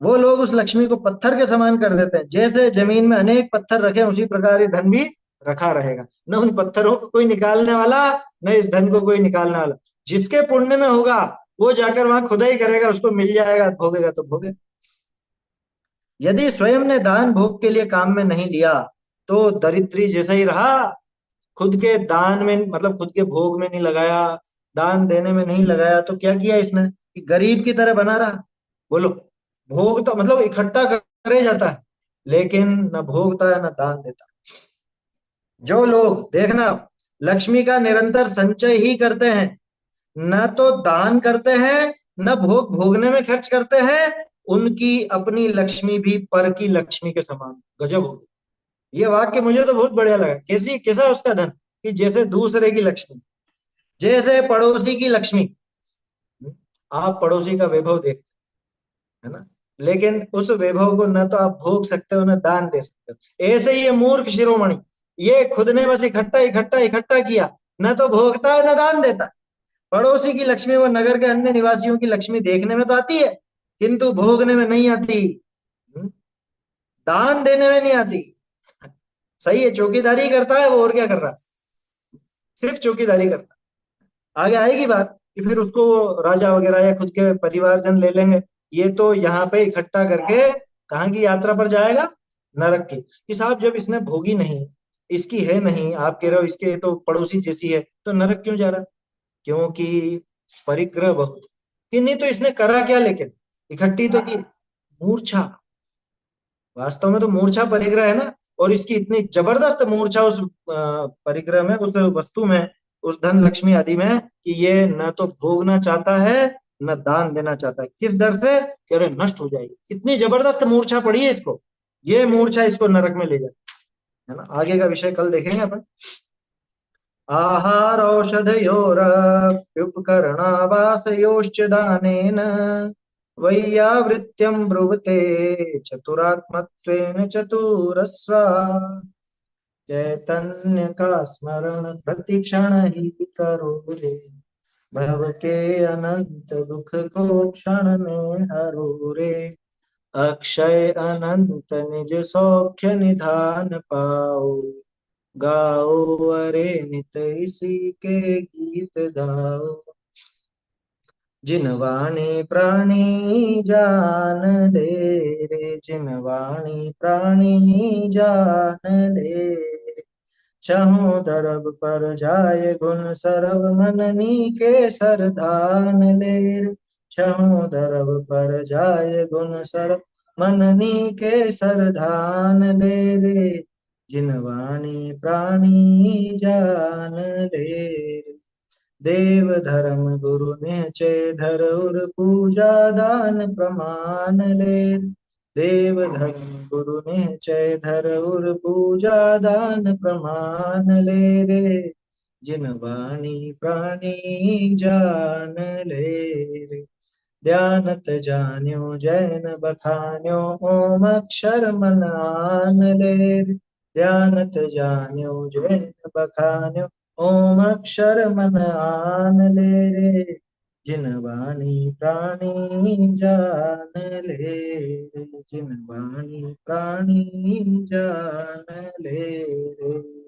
वो लोग उस लक्ष्मी को पत्थर के समान कर देते हैं, जैसे जमीन में अनेक पत्थर रखे उसी प्रकार ये धन भी रखा रहेगा, न उन पत्थरों को कोई निकालने वाला, न इस धन को कोई निकालने वाला। जिसके पुण्य में होगा वो जाकर वहां खुदाई करेगा, उसको मिल जाएगा, भोगेगा तो भोगे। यदि स्वयं ने दान भोग के लिए काम में नहीं लिया तो दरिद्री जैसा ही रहा। खुद के दान में मतलब खुद के भोग में नहीं लगाया, दान देने में नहीं लगाया, तो क्या किया इसने कि गरीब की तरह बना रहा। बोलो, भोग तो मतलब इकट्ठा करे जाता है, लेकिन न भोगता है न दान देता। जो लोग देखना लक्ष्मी का निरंतर संचय ही करते हैं, न तो दान करते हैं न भोग भोगने में खर्च करते हैं, उनकी अपनी लक्ष्मी भी पर की लक्ष्मी के समान। गजब हो। ये वाक्य मुझे तो बहुत बढ़िया लगा। कैसी कैसा उसका धन, कि जैसे दूसरे की लक्ष्मी, जैसे पड़ोसी की लक्ष्मी। आप पड़ोसी का वैभव देखते है ना, लेकिन उस वैभव को न तो आप भोग सकते हो न दान दे सकते हो। ऐसे ही ये मूर्ख शिरोमणि, ये खुद ने बस इकट्ठा इकट्ठा इकट्ठा किया, न तो भोगता है न दान देता। पड़ोसी की लक्ष्मी वो नगर के अन्य निवासियों की लक्ष्मी देखने में तो आती है, किंतु भोगने में नहीं आती। हम्म, दान देने में नहीं आती। सही है, चौकीदारी करता है वो, और क्या कर रहा है, सिर्फ चौकीदारी करता है। आगे आएगी बात कि फिर उसको राजा वगैरह या खुद के परिवारजन ले लेंगे। ये तो यहाँ पे इकट्ठा करके कहाँ की यात्रा पर जाएगा, नरक की। कि साहब जब इसने भोगी नहीं, इसकी है नहीं, आप कह रहे हो इसके तो पड़ोसी जैसी है, तो नरक क्यों जा रहा? क्योंकि परिग्रह बहुत। कि नहीं तो इसने करा क्या, लेकिन इकट्ठी तो की मूर्छा। वास्तव में तो मूर्छा परिग्रह है ना, और इसकी इतनी जबरदस्त मूर्छा उस परिग्रह में, उस वस्तु में, उस धन लक्ष्मी आदि में, कि ये न तो भोगना चाहता है न दान देना चाहता है। किस डर से कि अरे नष्ट हो जाएगी, इतनी जबरदस्त मूर्छा पड़ी है इसको। ये मूर्छा इसको नरक में ले जाए, है ना। आगे का विषय कल देखेंगे अपन। आहारौषधयोरप्युपकरणावासयोश्च दानेन वैयावृत्यं ब्रुवते चतुरात्मत्वेन चतुरस्रा। चैतन्य का स्मरण प्रतिक्षण ही करो रे, भव के अनंत दुख को क्षण में हरो रे। अक्षय अनंत निज सौख्य निधान पाओ, गाओ अरे नित इसी के गीत गाओ। जिन वाणी प्राणी जान ले रे, जिन वाणी प्राणी जान ले रे। छहु दरब पर जाय गुण सरब मननी के सरधान ले रे। छहु दरब पर जाय गुण सरब मननी के सरधान ले रे। जिन वाणी प्राणी जान ले रे। देव धर्म गुरु निश्चय धरउर पूजा दान प्रमाण ले। देव धर्म गुरु निश्चय धरउर पूजा दान प्रमाण ले रे। जिन वाणी प्राणी जान ले रे। ध्यानत जान्यो जैन बखान्यो, ओम अक्षर मन आन ले रे। ध्यानत जान्यो जैन बखान्यो, ओम अक्षर मन आन ले रे। जिन वाणी प्राणी जान ले रे, जिन वाणी प्राणी जान ले रे।